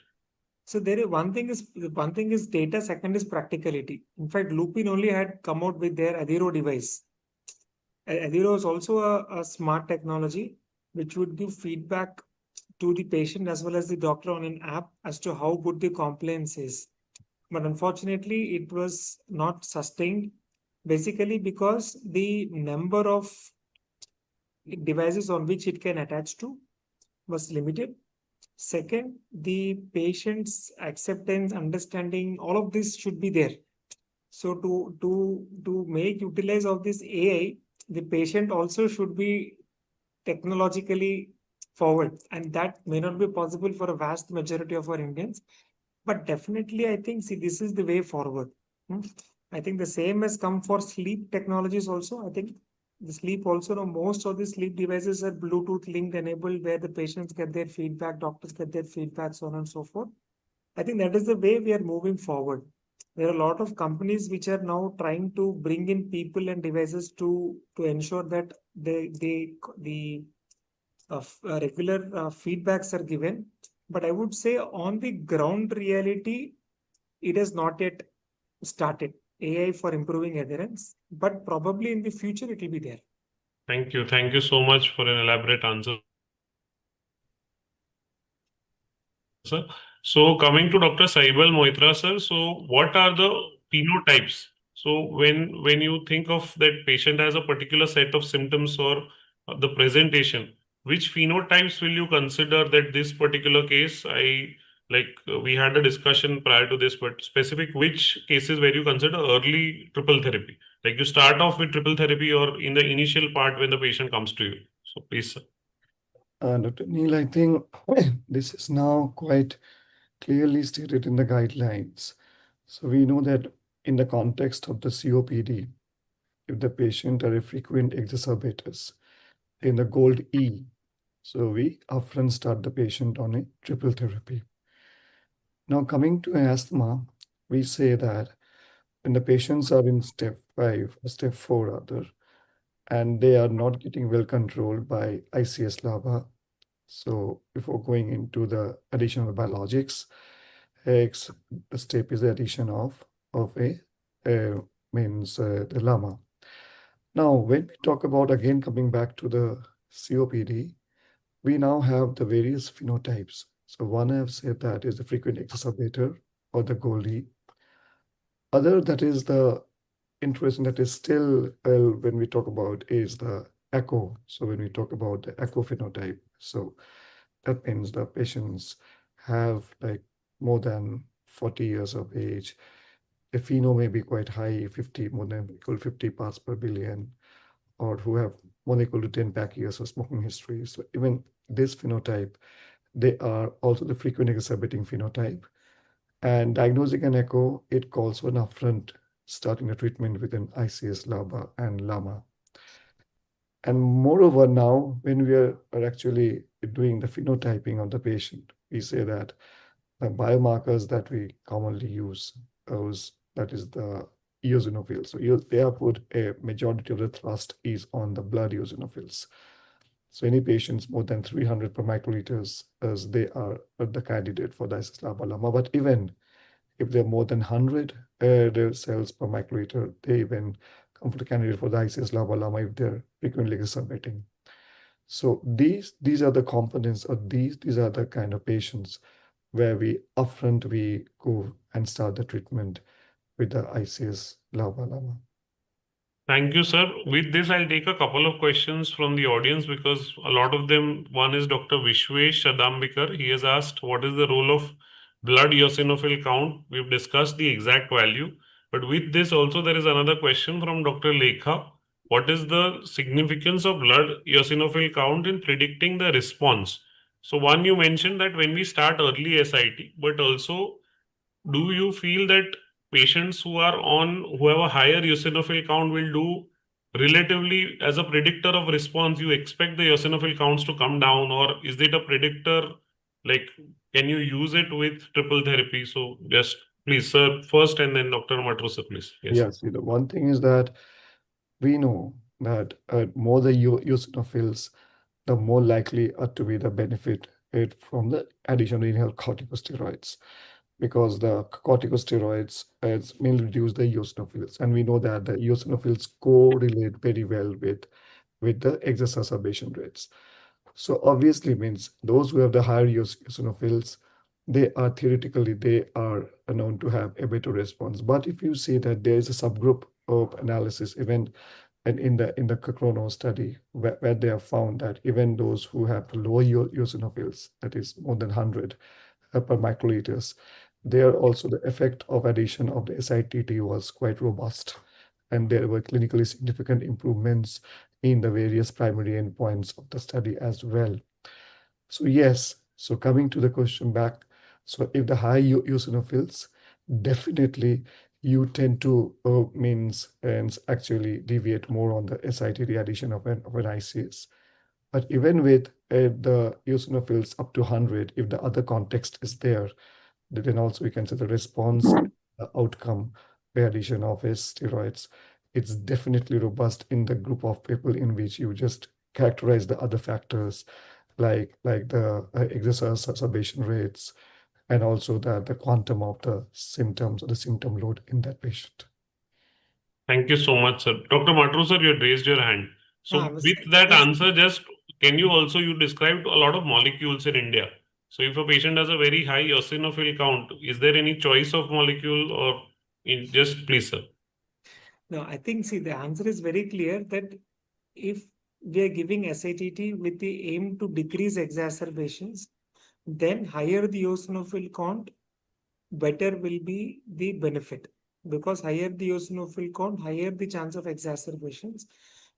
So there is one thing is data, second is practicality. In fact, Lupin only had come out with their Adhero device. Adhero is also a smart technology which would give feedback to the patient as well as the doctor on an app as to how good the compliance is. But unfortunately, it was not sustained, basically because the number of devices on which it can attach to was limited. Second, the patient's acceptance, understanding, all of this should be there. So to make utilize of this AI, the patient also should be technologically forward, and that may not be possible for a vast majority of our Indians. But definitely, I think, see, this is the way forward. I think the same has come for sleep technologies also. I think the sleep also, now most of the sleep devices are Bluetooth linked enabled, where the patients get their feedback, doctors get their feedback, so on and so forth. I think that is the way we are moving forward. There are a lot of companies which are now trying to bring in people and devices to ensure that the regular feedbacks are given. But I would say on the ground reality, it has not yet started AI for improving adherence, but probably in the future it will be there. Thank you. Thank you so much for an elaborate answer, sir. So coming to Dr. Saibal Moitra, sir, so what are the phenotypes? So when you think of that patient has a particular set of symptoms or the presentation, which phenotypes will you consider that this particular case, we had a discussion prior to this, but specific which cases where you consider early triple therapy? Like you start off with triple therapy or in the initial part when the patient comes to you. So please, sir. Dr. Neel, I think this is now quite clearly stated in the guidelines. So we know that in the context of the COPD, if the patient are a frequent exacerbators in the gold E, so we upfront start the patient on a triple therapy. Now coming to asthma, we say that when the patients are in step 5 or step 4 rather, and they are not getting well controlled by ICS LABA, so before going into the addition of biologics, the step is the addition of the LAMA. Now, when we talk about, again, coming back to the COPD, we now have the various phenotypes. So one I have said that is the frequent exacerbator or the Goldie. Other that is the interesting that is still, when we talk about is the echo. So when we talk about the echo phenotype, so that means the patients have like more than 40 years of age. The pheno may be quite high, 50, more than equal 50 parts per billion, or who have more than equal to 10 pack years of smoking history. So even this phenotype, they are also the frequent exacerbating phenotype. And diagnosing an echo, it calls for an upfront starting the treatment with an ICS LABA and LAMA. And moreover, now when we are actually doing the phenotyping of the patient, we say that the biomarkers that we commonly use, that is the eosinophils. So they have put a majority of the thrust is on the blood eosinophils. So any patients more than 300 per microliters, as they are the candidate for the ICS LABA LAMA. But even if they're more than 100 cells per microliter, they even come for the candidate for the ICS LABA LAMA if they're frequently exacerbating. So these are the components, or these are the kind of patients where we go and start the treatment with the ICS LABA LAMA. Thank you, sir. With this, I'll take a couple of questions from the audience because a lot of them, one is Dr. Vishwesh Shadambikar. He has asked, what is the role of blood eosinophil count. We've discussed the exact value. But with this also, there is another question from Dr. Lekha. What is the significance of blood eosinophil count in predicting the response? So one, you mentioned that when we start early SIT, but also do you feel that patients who have a higher eosinophil count will do relatively as a predictor of response? You expect the eosinophil counts to come down, or is it a predictor? Like, can you use it with triple therapy? So, just please, sir, first, and then Dr. Maturu, sir, please. Yes. Yes, the one thing is that we know that more the eosinophils, the more likely to be the benefit from the addition of inhaled corticosteroids, because the corticosteroids mainly reduce the eosinophils, and we know that the eosinophils correlate very well with the exacerbation rates. So obviously means those who have the higher eosinophils, they are known to have a better response. But if you see that there is a subgroup of analysis even and in the Chrono study where they have found that even those who have the lower eosinophils, that is more than 100 per microliters, there also the effect of addition of the SITT was quite robust, and there were clinically significant improvements in the various primary endpoints of the study as well. So yes, so coming to the question back, so if the high eosinophils, definitely you tend to means and actually deviate more on the SITT addition of an ICS. But even with the eosinophils up to 100, if the other context is there, then also we can say the response outcome by addition of steroids. It's definitely robust in the group of people in which you just characterize the other factors like the exacerbation rates and also the quantum of the symptoms or the symptom load in that patient. Thank you so much, sir. Dr. Maturu, sir, you had raised your hand. So with that answer, just can you described a lot of molecules in India. So if a patient has a very high eosinophil count, is there any choice of molecule or just please, sir? No, I think, see, the answer is very clear that if we are giving SITT with the aim to decrease exacerbations, then higher the eosinophil count, better will be the benefit. Because higher the eosinophil count, higher the chance of exacerbations.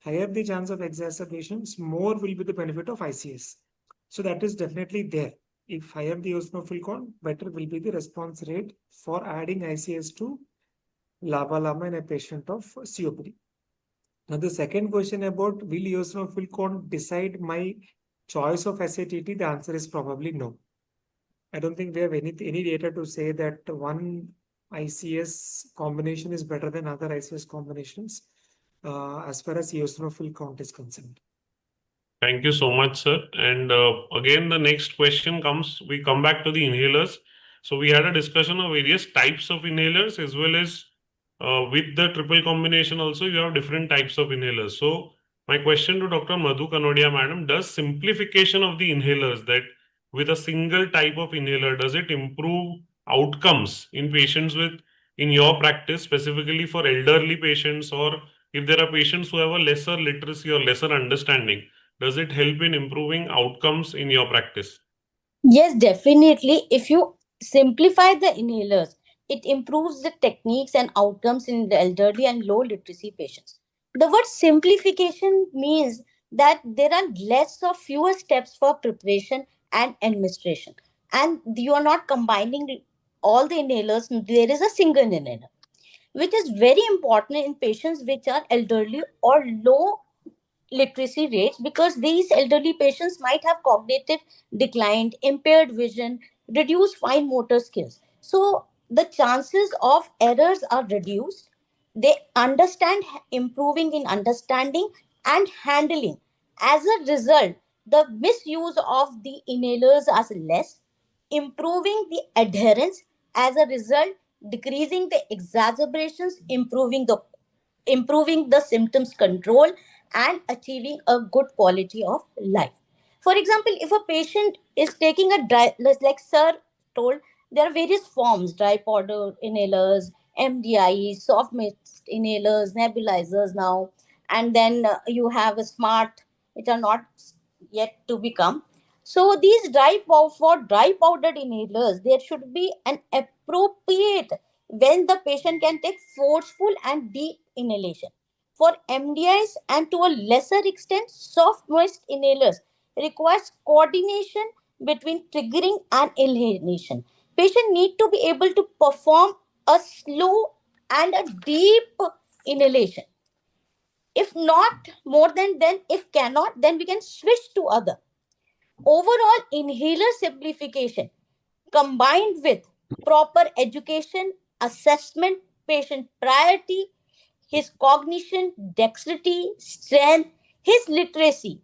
Higher the chance of exacerbations, more will be the benefit of ICS. So that is definitely there. If higher the eosinophil count, better will be the response rate for adding ICS to LAMA in a patient of COPD. Now the second question about will eosinophil count decide my choice of SITT, the answer is probably no. I don't think we have any data to say that one ICS combination is better than other ICS combinations as far as eosinophil count is concerned. Thank you so much, sir. And again, the next question comes, we come back to the inhalers. So we had a discussion of various types of inhalers as well as with the triple combination also, you have different types of inhalers. So my question to Dr. Madhu Kanodia, madam, does simplification of the inhalers, that with a single type of inhaler, does it improve outcomes in patients in your practice, specifically for elderly patients, or if there are patients who have a lesser literacy or lesser understanding? Does it help in improving outcomes in your practice? Yes, definitely. If you simplify the inhalers, it improves the techniques and outcomes in the elderly and low literacy patients. The word simplification means that there are less or fewer steps for preparation and administration. And you are not combining all the inhalers, there is a single inhaler, which is very important in patients which are elderly or low literacy rates, because these elderly patients might have cognitive decline, impaired vision, reduced fine motor skills. So the chances of errors are reduced. They understand, improving in understanding and handling. As a result, the misuse of the inhalers are less, improving the adherence. As a result, decreasing the exacerbations, improving the symptoms control, and achieving a good quality of life. For example, if a patient is taking a dry, like sir told, there are various forms: dry powder inhalers, MDI, soft mist inhalers, nebulizers now, and then you have a smart, which are not yet to become. So these dry powdered inhalers, there should be an appropriate when the patient can take forceful and deep inhalation. For MDIs and to a lesser extent soft moist inhalers requires coordination between triggering and inhalation. Patient need to be able to perform a slow and a deep inhalation. If not more than then, if cannot, then we can switch to other. Overall inhaler simplification combined with proper education, assessment, patient priority, his cognition, dexterity, strength, his literacy,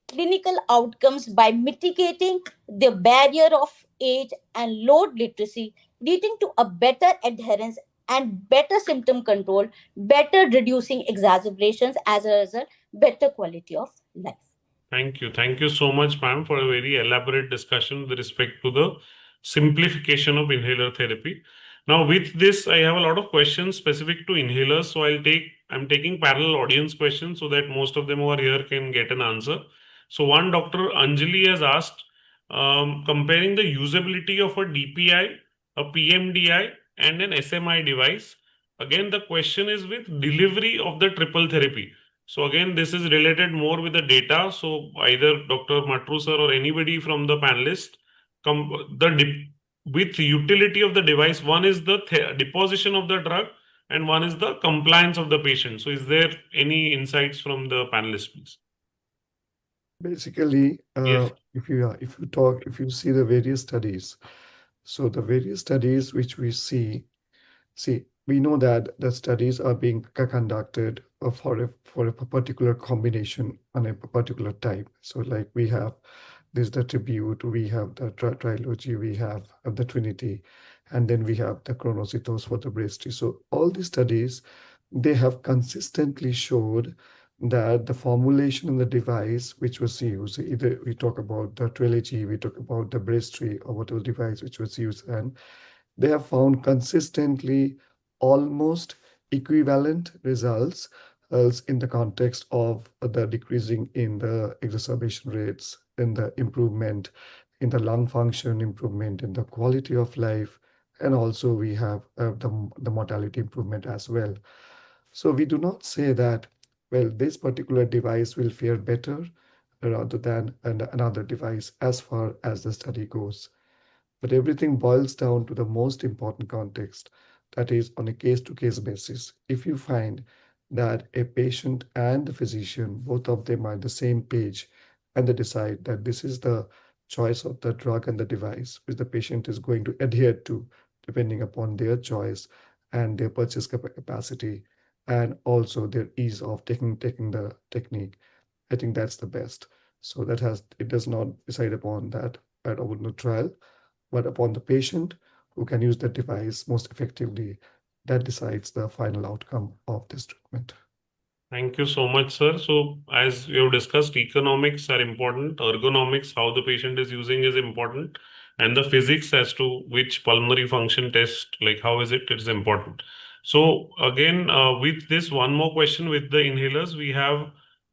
clinical outcomes by mitigating the barrier of age and load literacy, leading to a better adherence and better symptom control, better reducing exacerbations, as a result, better quality of life. Thank you. Thank you so much, ma'am, for a very elaborate discussion with respect to the simplification of inhaler therapy. Now, with this, I have a lot of questions specific to inhalers. So I'm taking parallel audience questions so that most of them who are here can get an answer. So one, Dr. Anjali has asked, comparing the usability of a DPI, a PMDI, and an SMI device. Again, the question is with delivery of the triple therapy. So again, this is related more with the data. So either Dr. Maturu sir or anybody from the panelist, with utility of the device, one is the deposition of the drug and one is the compliance of the patient. So is there any insights from the panelists, please? Basically, Yes. if you see the various studies, so the various studies which we see, we know that the studies are being conducted for a particular combination on a particular type. So like we have this the tribute, we have the trilogy, we have the Trinity, and then we have the chronocytos for the breast. So all these studies, they have consistently showed that the formulation in the device which was used, either we talk about the trilogy, we talk about the breast tree or whatever device which was used, and they have found consistently almost equivalent results in the context of the decreasing in the exacerbation rates, in the improvement in the lung function, improvement in the quality of life, and also we have the mortality improvement as well. So we do not say that, well, this particular device will fare better rather than another device as far as the study goes. But everything boils down to the most important context, that is on a case-to-case basis. If you find that a patient and the physician, both of them are on the same page, and they decide that this is the choice of the drug and the device which the patient is going to adhere to, depending upon their choice and their purchase capacity, and also their ease of taking the technique, I think that's the best. So it does not decide upon that at a trial, but upon the patient who can use the device most effectively, that decides the final outcome of this treatment. Thank you so much, sir. So as we have discussed, economics are important, ergonomics, how the patient is using is important, and the physics as to which pulmonary function test, like how is it is important. So again, with this one more question with the inhalers, we have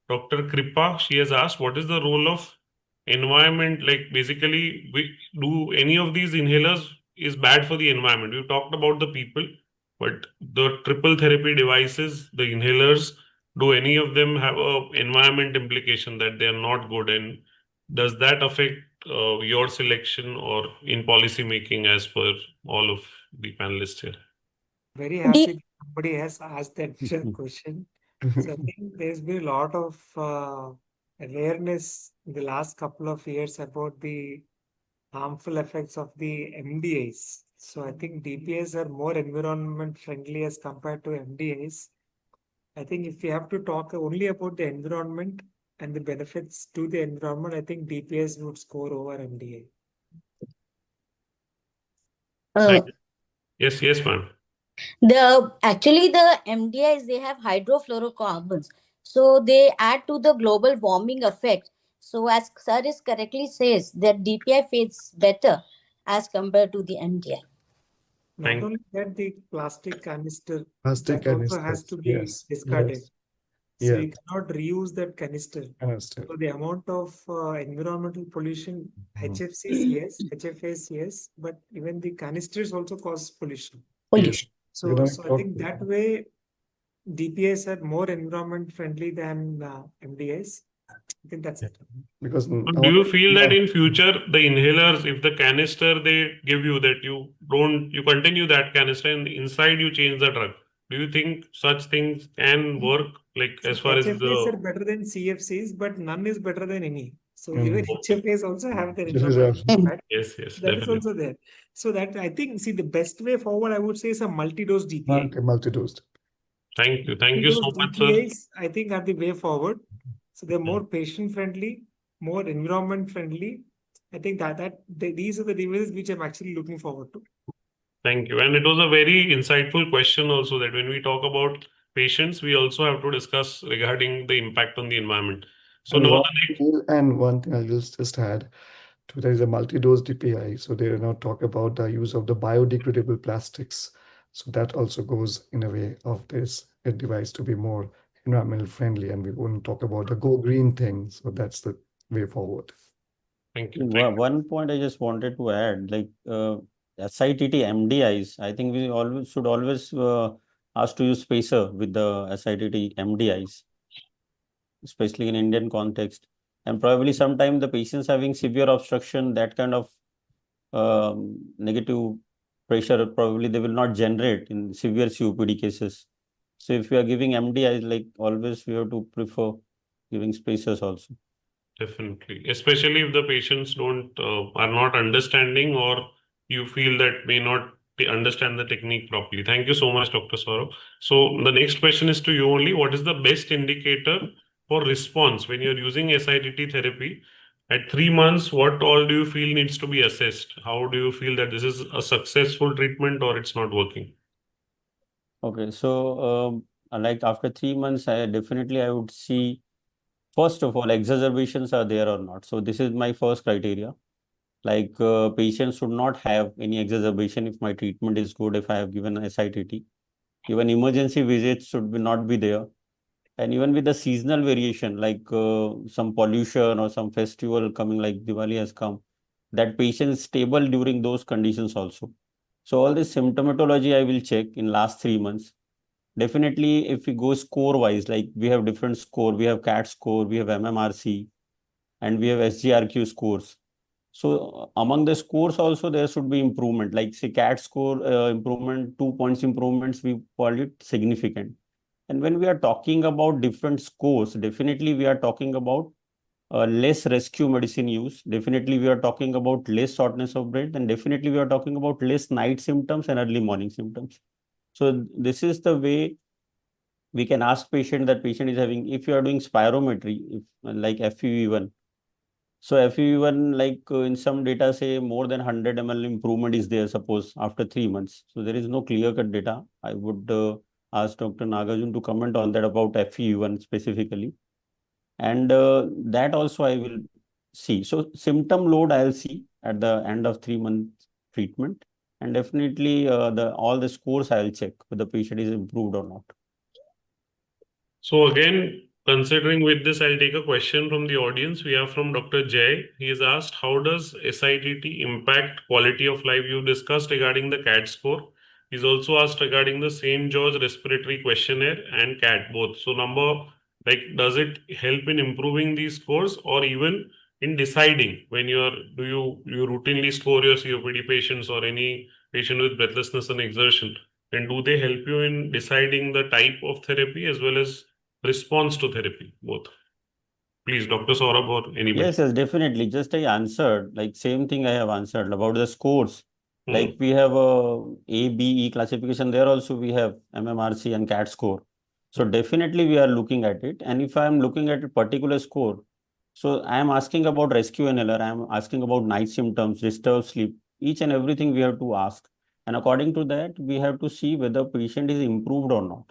Dr. Kripa. She has asked, what is the role of environment? Like basically, do any of these inhalers is bad for the environment? We've talked about the people, but the triple therapy devices, the inhalers, do any of them have a environment implication that they are not good, and does that affect your selection or in policy making as per all of the panelists here? Very happy somebody has asked that question. So I think there's been a lot of awareness in the last couple of years about the harmful effects of the MDAs. So I think DPAs are more environment friendly as compared to MDAs. I think if we have to talk only about the environment and the benefits to the environment, I think DPAs would score over MDA. Yes, ma'am. Actually the MDIs, they have hydrofluorocarbons, so they add to the global warming effect. So as sir is correctly says, that DPI fits better as compared to the MDI. Not only that, the plastic canister Plastic that also has canisters, to be yes, discarded. yes. So Yeah. you cannot reuse that canister. Understood. So the amount of environmental pollution, HFCs, yes, HFAs, yes, but even the canisters also cause pollution. Pollution. So I think that way DPIs are more environment friendly than MDIs. I think that's it. Because So do you feel that in future the inhalers, if the canister they give you that you continue that canister and inside you change the drug? Do you think such things can work like as far as HFAs are the better than CFCs, but none is better than any. So Mm. even Okay. HFAs also have their Yes, environmental impact. Yes, That is definitely. also there. So that I think, see, the best way forward, I would say, is a multi-dose DPI. multi-dosed. Thank you so Multi-dose much, sir. DPIs, I think, are the way forward. So they're more patient-friendly, more environment-friendly. I think these are the devices which I'm actually looking forward to. Thank you. And it was a very insightful question also that when we talk about patients, we also have to discuss regarding the impact on the environment. So And now one, the next, and one thing I'll just add to there is a multi-dose DPI. So they now talk about the use of the biodegradable plastics. So that also goes in a way of this device to be more environmental friendly. And we wouldn't talk about the go green thing. So that's the way forward. thank you. One point I just wanted to add, like SITT MDIs, I think we should always ask to use spacer with the SITT MDIs, especially in Indian context. And probably sometimes the patients having severe obstruction, that kind of negative pressure, probably they will not generate in severe COPD cases. So if we are giving MDIs, like always we have to prefer giving spacers also. Definitely, especially if the patients are not understanding or you feel that may not understand the technique properly. Thank you so much, Dr. Saurabh. So the next question is to you only. What is the best indicator for response when you're using SITT therapy? At 3 months, what all do you feel needs to be assessed? How do you feel that this is a successful treatment or it's not working? Okay, so like after 3 months, I would see, first of all, exacerbations are there or not. So this is my first criteria. Like patients should not have any exacerbation if my treatment is good, if I have given SITT. Even emergency visits should not be there. And even with the seasonal variation, like some pollution or some festival coming, like Diwali has come, that patient is stable during those conditions also. So all this symptomatology I will check in last 3 months. Definitely, if we go score wise, like we have different score, we have CAT score, we have MMRC, and we have SGRQ scores. So among the scores also there should be improvement. Like say CAT score improvement, 2 points improvements, we call it significant. And when we are talking about different scores, definitely we are talking about less rescue medicine use. Definitely we are talking about less shortness of breath, and definitely we are talking about less night symptoms and early morning symptoms. So this is the way we can ask patient, that patient is having, if you are doing spirometry, if like FEV1. So FEV1, like in some data say more than 100 ml improvement is there, suppose after 3 months. So there is no clear-cut data. I would ask Dr. Nagarjuna to comment on that about FEV1 specifically. And that also I will see. So symptom load I'll see at the end of 3 month treatment. And definitely all the scores I'll check whether the patient is improved or not. So again, considering with this, I'll take a question from the audience. We have from Dr. Jay. He has asked, how does SITT impact quality of life? You discussed regarding the CAT score. He's also asked regarding the St. George Respiratory Questionnaire and CAT both. So does it help in improving these scores or even in deciding when do you routinely score your COPD patients or any patient with breathlessness and exertion? And do they help you in deciding the type of therapy as well as response to therapy, both? Please, Dr. Saurabh or anybody. Yes, definitely. Just I answered, like same thing I have answered about the scores. Like Hmm. we have A, B, E classification. There also we have MMRC and CAT score. So definitely we are looking at it. And if I am looking at a particular score, so I am asking about rescue inhaler, I am asking about night symptoms, disturbed sleep, each and everything we have to ask. And according to that, we have to see whether patient is improved or not.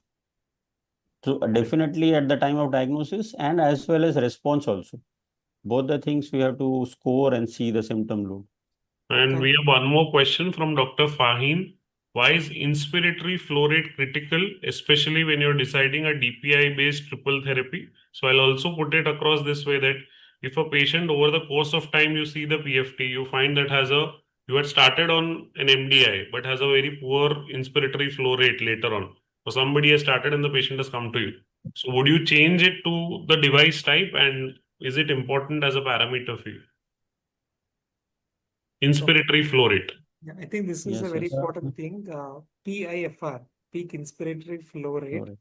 So definitely at the time of diagnosis and as well as response also. Both the things we have to score and see the symptom load. And we have one more question from Dr. Fahim. Why is inspiratory flow rate critical, especially when you're deciding a DPI-based triple therapy? So I'll also put it across this way that if a patient over the course of time you see the PFT, you find that you had started on an MDI but has a very poor inspiratory flow rate later on. So somebody has started and the patient has come to you. So would you change it to the device type, and is it important as a parameter for you? Inspiratory flow rate. Yeah, I think this is a very important thing. PIFR, peak inspiratory flow rate.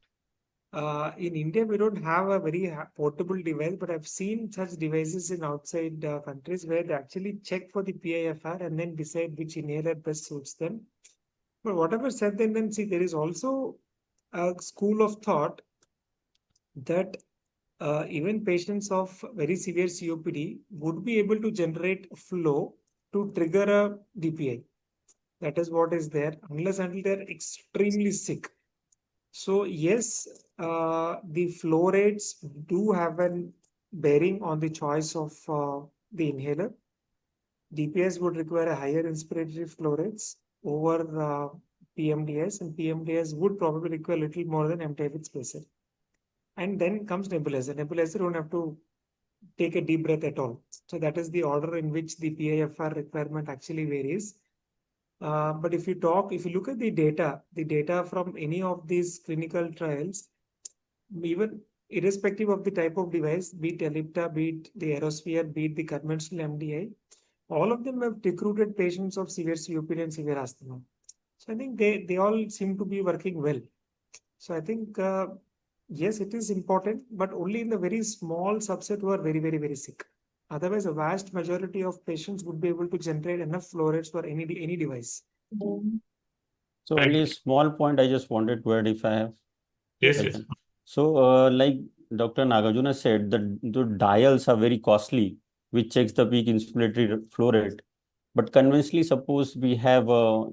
In India, we don't have a very portable device, but I've seen such devices in outside countries where they actually check for the PIFR and then decide which inhaler best suits them. But whatever said, then see, there is also a school of thought that even patients of very severe COPD would be able to generate flow to trigger a DPI. That is what is there, unless until they're extremely sick. So yes, the flow rates do have an bearing on the choice of the inhaler. DPS would require a higher inspiratory flow rates over PMDS, and PMDS would probably require a little more than MDI with spacer. And then comes nebulizer. Nebulizer don't have to take a deep breath at all. So that is the order in which the PIFR requirement actually varies. But if you look at the data from any of these clinical trials, even irrespective of the type of device, be it Ellipta, be it the Aerosphere, be it the conventional MDI, all of them have recruited patients of severe COPD and severe asthma. So I think they all seem to be working well. So I think, yes, it is important, but only in the very small subset who are very, very, very sick. Otherwise, a vast majority of patients would be able to generate enough flow rates for any device. So only a small point I just wanted to add if I have. Yes, yes. So like Dr. Nagarjuna said, the dials are very costly, which checks the peak inspiratory flow rate. But conventionally, suppose we have a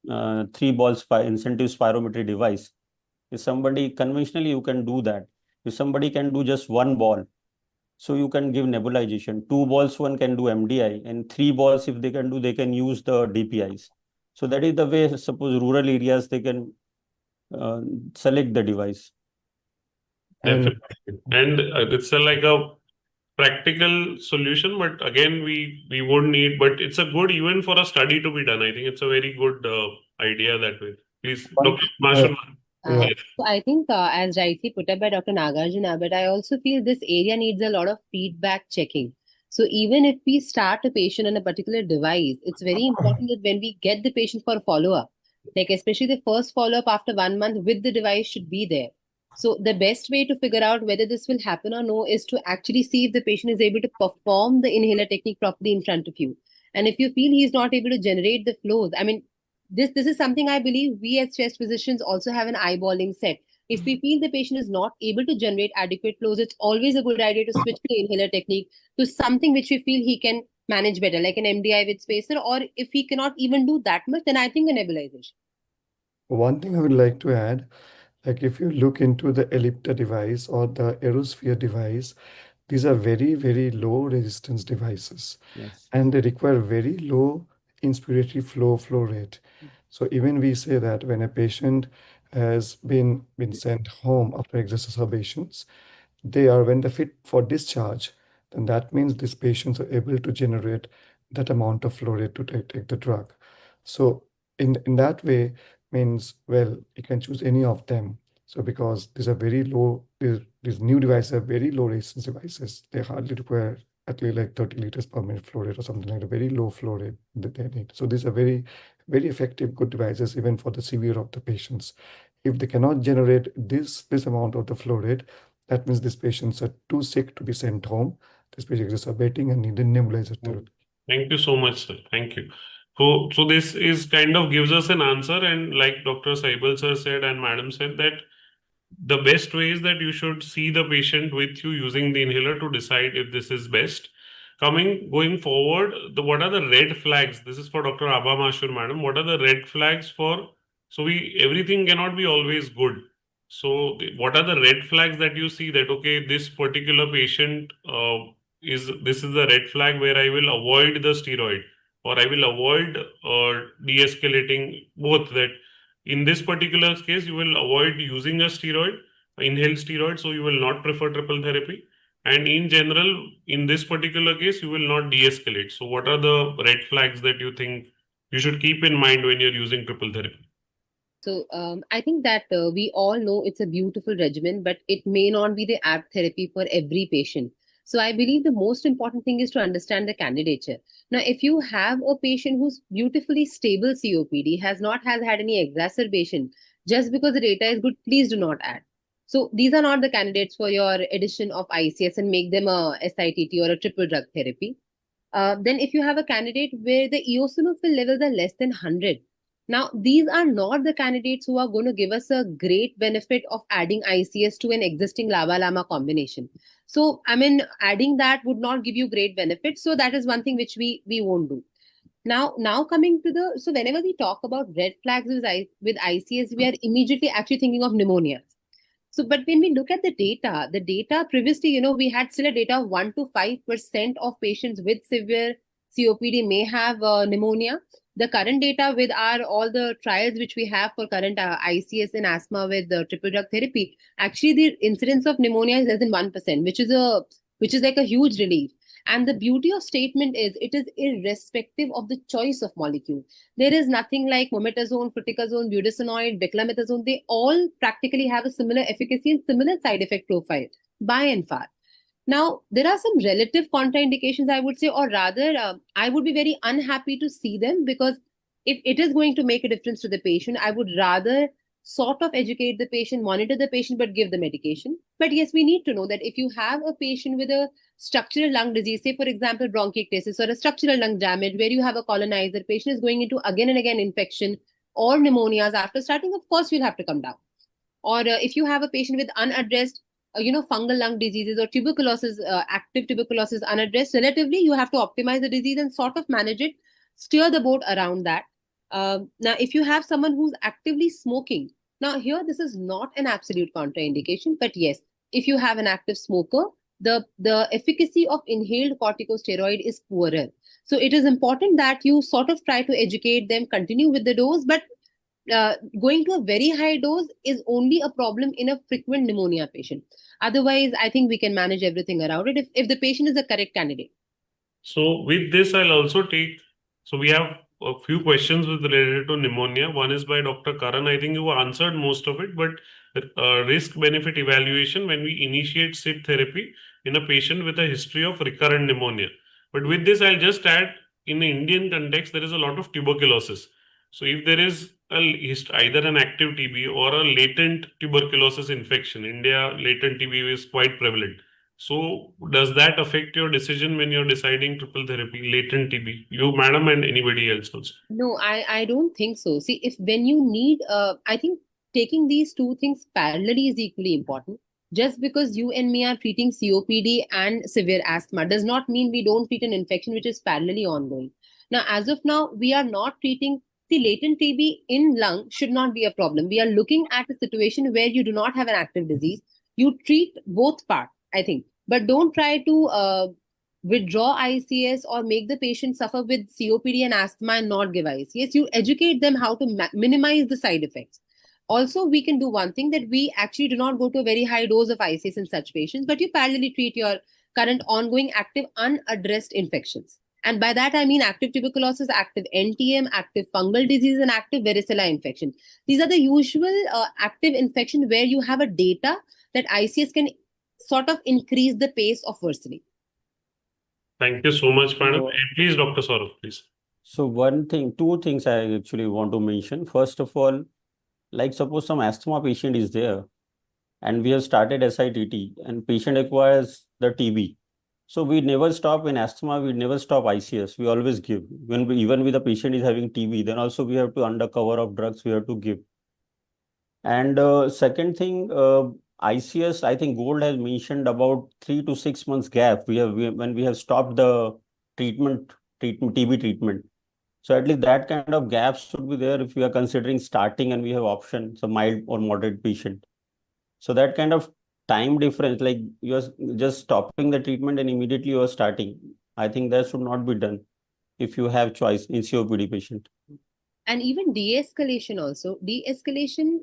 3-ball incentive spirometry device. If somebody conventionally, you can do that. If somebody can do just 1 ball, so you can give nebulization. 2 balls, one can do MDI, and 3 balls, if they can do, they can use the DPIs. So that is the way, suppose rural areas, they can select the device. Definitely. And it's like a practical solution, but again, we would need, but it's a good even for a study to be done. I think it's a very good idea that way. Please, Dr. Mahasur. So I think as rightly put up by Dr. Nagarjuna, but I also feel this area needs a lot of feedback checking. So even if we start a patient on a particular device, it's very important that when we get the patient for follow-up, like especially the first follow-up after 1 month with the device should be there. So the best way to figure out whether this will happen or no is to actually see if the patient is able to perform the inhaler technique properly in front of you. And if you feel he's not able to generate the flows, I mean, this is something I believe we as chest physicians also have an eyeballing set. If we feel the patient is not able to generate adequate flows, it's always a good idea to switch the inhaler technique to something which we feel he can manage better, like an MDI with spacer, or if he cannot even do that much, then I think a nebulization. One thing I would like to add, like if you look into the Ellipta device or the Aerosphere device, these are very, very low resistance devices. Yes. And they require very low inspiratory flow rate. So even we say that when a patient has been sent home after exacerbations, when they're fit for discharge, then that means these patients are able to generate that amount of flow rate to take the drug. So in that way means, well, you can choose any of them. So because these are very low, these new devices are very low resistance devices. They hardly require at least like 30 liters per minute flow rate or something like a very low flow rate that they need. So these are very, very effective, good devices even for the severe of the patients. If they cannot generate this amount of the flow rate, that means these patients are too sick to be sent home. This patient is exacerbating and need a nebulizer therapy. Thank you so much, sir. Thank you. So this is kind of gives us an answer, and like Dr. Saibal sir said and Madam said that the best way is that you should see the patient with you using the inhaler to decide if this is best. Going forward, what are the red flags? This is for Dr. Abha Mahasur, madam. What are the red flags for? So everything cannot be always good. So what are the red flags that you see that, okay, this particular patient this is the red flag where I will avoid the steroid, or I will avoid de-escalating both, that In this particular case, you will avoid using a steroid, inhaled steroid, so you will not prefer triple therapy. And in general, in this particular case, you will not de-escalate. So what are the red flags that you think you should keep in mind when you're using triple therapy? So I think that we all know it's a beautiful regimen, but it may not be the apt therapy for every patient. So I believe the most important thing is to understand the candidature. Now, if you have a patient who's beautifully stable COPD, has not has had any exacerbation, just because the data is good, please do not add. So these are not the candidates for your addition of ICS and make them a SITT or a triple drug therapy. Then if you have a candidate where the eosinophil levels are less than 100, now these are not the candidates who are going to give us a great benefit of adding ICS to an existing LABA-LAMA combination. So, I mean, adding that would not give you great benefit. So that is one thing which we won't do. Now coming to the, so whenever we talk about red flags with ICS, we are immediately actually thinking of pneumonia. So, but when we look at the data previously, we had still a data of 1 to 5% of patients with severe COPD may have pneumonia. The current data with all the trials which we have for current ICS in asthma with triple drug therapy, actually the incidence of pneumonia is less than 1%, which is like a huge relief. And the beauty of statement is it is irrespective of the choice of molecule. There is nothing like mometazone, fluticasone, budesonide, beclomethasone. They all practically have a similar efficacy and similar side effect profile by and far. Now, there are some relative contraindications, I would say, or rather, I would be very unhappy to see them, because if it is going to make a difference to the patient, I would rather sort of educate the patient, monitor the patient, but give the medication. But yes, we need to know that if you have a patient with a structural lung disease, say for example bronchiectasis or a structural lung damage where you have a colonizer, patient is going into again and again infection or pneumonias after starting, of course you'll have to come down. Or if you have a patient with unaddressed fungal lung diseases or tuberculosis, active tuberculosis unaddressed, relatively you have to optimize the disease and sort of manage it, steer the boat around that. Now if you have someone who's actively smoking, now here this is not an absolute contraindication, but yes, if you have an active smoker, the efficacy of inhaled corticosteroid is poorer. So it is important that you sort of try to educate them, continue with the dose, but going to a very high dose is only a problem in a frequent pneumonia patient. Otherwise, I think we can manage everything around it if the patient is a correct candidate. So with this, I'll also take, so we have a few questions related to pneumonia. One is by Dr. Karan. I think you answered most of it, but risk benefit evaluation when we initiate SITT therapy in a patient with a history of recurrent pneumonia. But with this, I'll just add, in the Indian context, there is a lot of tuberculosis. So if there is either an active TB or a latent tuberculosis infection, India latent TB is quite prevalent. So does that affect your decision when you're deciding triple therapy, latent TB, you, madam, and anybody else also? No, I don't think so. See, if when you need, I think taking these two things parallelly is equally important. Just because you and me are treating COPD and severe asthma does not mean we don't treat an infection which is parallelly ongoing. Now, as of now, we are not treating, see, latent TB in lung should not be a problem. We are looking at a situation where you do not have an active disease. You treat both parts, I think, but don't try to withdraw ICS or make the patient suffer with COPD and asthma and not give ICS. You educate them how to minimize the side effects. Also, we can do one thing, that we actually do not go to a very high dose of ICS in such patients, but you parallelly treat your current ongoing active unaddressed infections. And by that, I mean active tuberculosis, active NTM, active fungal disease, and active varicella infection. These are the usual active infection where you have a data that ICS can sort of increase the pace of worsening. Thank you so much, madam. And please, Dr. Saurabh, please. So two things I actually want to mention. First of all, like suppose some asthma patient is there and we have started SITT and patient acquires the TB. So we never stop in asthma, we never stop ICS. We always give. Even with the patient is having TB, then also we have to, under cover of drugs, we have to give. And second thing, ICS, I think Gold has mentioned about 3 to 6 months gap when we have stopped the TB treatment. So at least that kind of gap should be there if we are considering starting and we have options, a mild or moderate patient. So that kind of time difference, like you are just stopping the treatment and immediately you are starting, I think that should not be done if you have choice in COPD patient. And even de-escalation also. De-escalation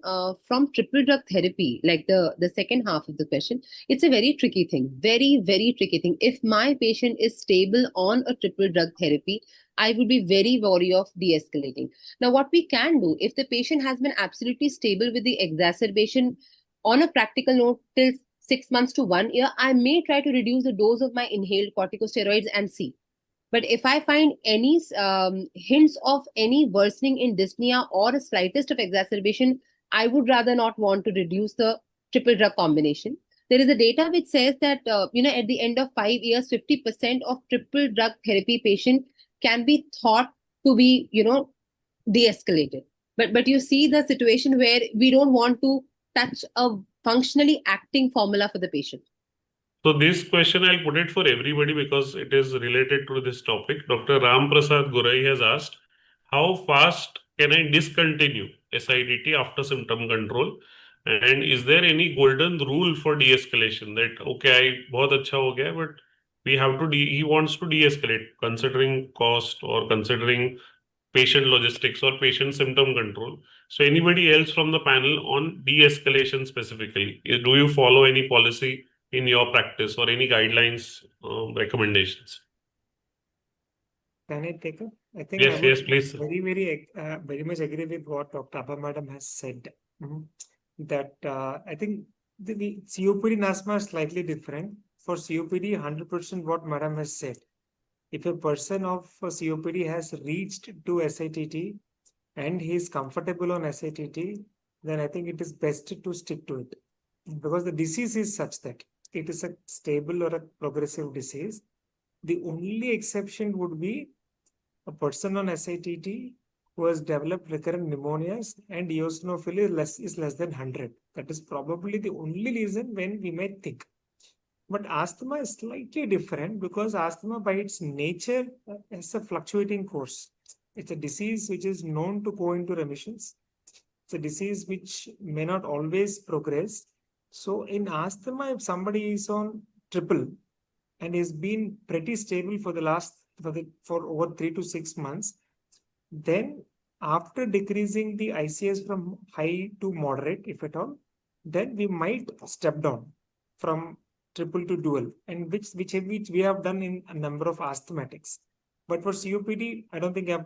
from triple drug therapy, like the second half of the question, it's a very tricky thing. Very, very tricky thing. If my patient is stable on a triple drug therapy, I would be very wary of de-escalating. Now, what we can do, if the patient has been absolutely stable with the exacerbation on a practical note till 6 months to 1 year, I may try to reduce the dose of my inhaled corticosteroids and see. But if I find any hints of any worsening in dyspnea or a slightest of exacerbation, I would rather not want to reduce the triple drug combination. There is a data which says that, at the end of 5 years, 50% of triple drug therapy patient can be thought to be, de-escalated. But you see the situation where we don't want to touch a functionally acting formula for the patient. So this question, I'll put it for everybody because it is related to this topic. Dr. Ram Prasad Gurai has asked, how fast can I discontinue SITT after symptom control? And is there any golden rule for de-escalation that, okay, बहुत अच्छा हो गया, but we have to, he wants to de-escalate considering cost or considering patient logistics or patient symptom control. So anybody else from the panel on de-escalation specifically, do you follow any policy in your practice or any guidelines, recommendations? Can I take it? I think Yes, I yes, would please. very much agree with what Dr. Abha Madam has said. That I think the COPD in asthma is slightly different. For COPD, 100% what Madam has said. If a person of COPD has reached to SITT and he is comfortable on SITT, then I think it is best to stick to it. Because the disease is such that it is a stable or a progressive disease. The only exception would be a person on SITT who has developed recurrent pneumonias and eosinophil is less than 100. That is probably the only reason when we might think. But asthma is slightly different because asthma by its nature has a fluctuating course. It's a disease which is known to go into remissions. It's a disease which may not always progress. So in asthma, if somebody is on triple and has been pretty stable for the last for over 3 to 6 months, then after decreasing the ICS from high to moderate, if at all, then we might step down from triple to dual, and which we have done in a number of asthmatics. But for COPD, I don't think I've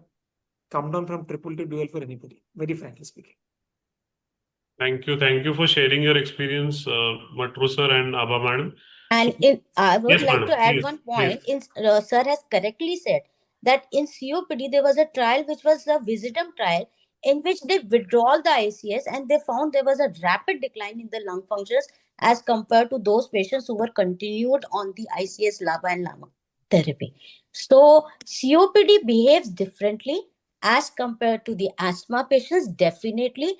come down from triple to dual for anybody, very frankly speaking. Thank you. Thank you for sharing your experience, Maturu sir and Abha madam. And I would Yes, like madam, to add please, one point. please. Sir has correctly said that in COPD there was a trial which was the Wisdom trial, in which they withdrew the ICS and they found there was a rapid decline in the lung functions as compared to those patients who were continued on the ICS LABA and LAMA therapy. So COPD behaves differently as compared to the asthma patients. Definitely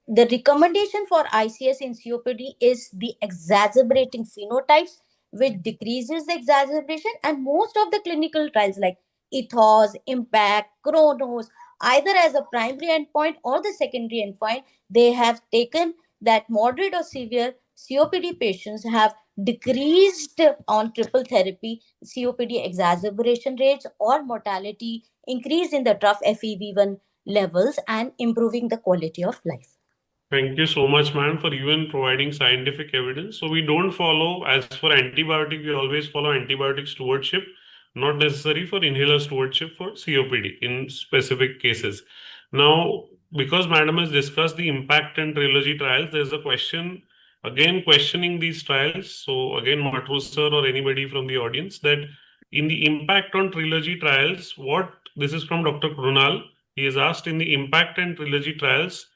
the recommendation for ICS in COPD is the exacerbating phenotypes, which decreases the exacerbation. And most of the clinical trials like ETHOS, IMPACT, CHRONOS, either as a primary endpoint or the secondary endpoint, they have taken that moderate or severe COPD patients have decreased on triple therapy COPD exacerbation rates or mortality, increase in the trough FEV1 levels, and improving the quality of life. Thank you so much, ma'am, for even providing scientific evidence. So we don't follow, as for antibiotic, we always follow antibiotic stewardship, not necessary for inhaler stewardship for COPD in specific cases. Now, because madam has discussed the impact and trilogy trials, there's a question, again, questioning these trials. So again, Maturu sir or anybody from the audience, that in the impact on trilogy trials, this is from Dr. Krunal. He has asked, in the impact and trilogy trials,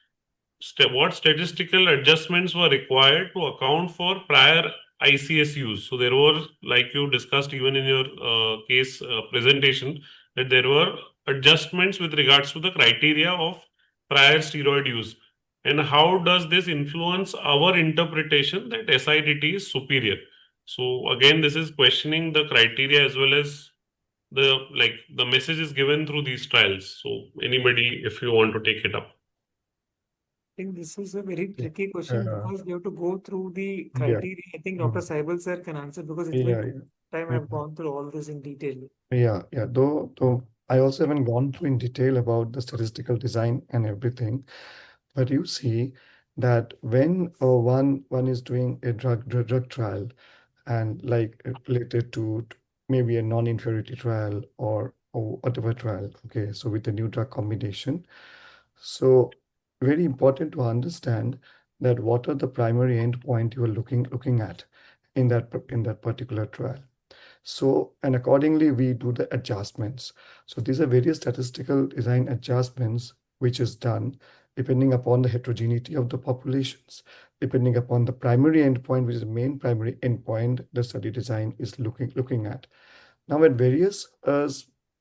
what statistical adjustments were required to account for prior ICS use? So there were, like you discussed even in your case presentation, that there were adjustments with regards to the criteria of prior steroid use. And how does this influence our interpretation that SITT is superior? So again, this is questioning the criteria as well as the message is given through these trials. So anybody, if you want to take it up. I think this is a very tricky question because we have to go through the criteria. I think Dr. Saibal sir can answer because it's been time I've gone through all this in detail. Though I also haven't gone through in detail about the statistical design and everything, but you see that when one is doing a drug trial and like related to maybe a non-inferiority trial or whatever trial, okay, so with the new drug combination, so very important to understand that what are the primary endpoint you are looking at in that particular trial. So, and accordingly, we do the adjustments. So these are various statistical design adjustments which is done depending upon the heterogeneity of the populations, depending upon the primary endpoint, which is the main primary endpoint the study design is looking at. Now, at various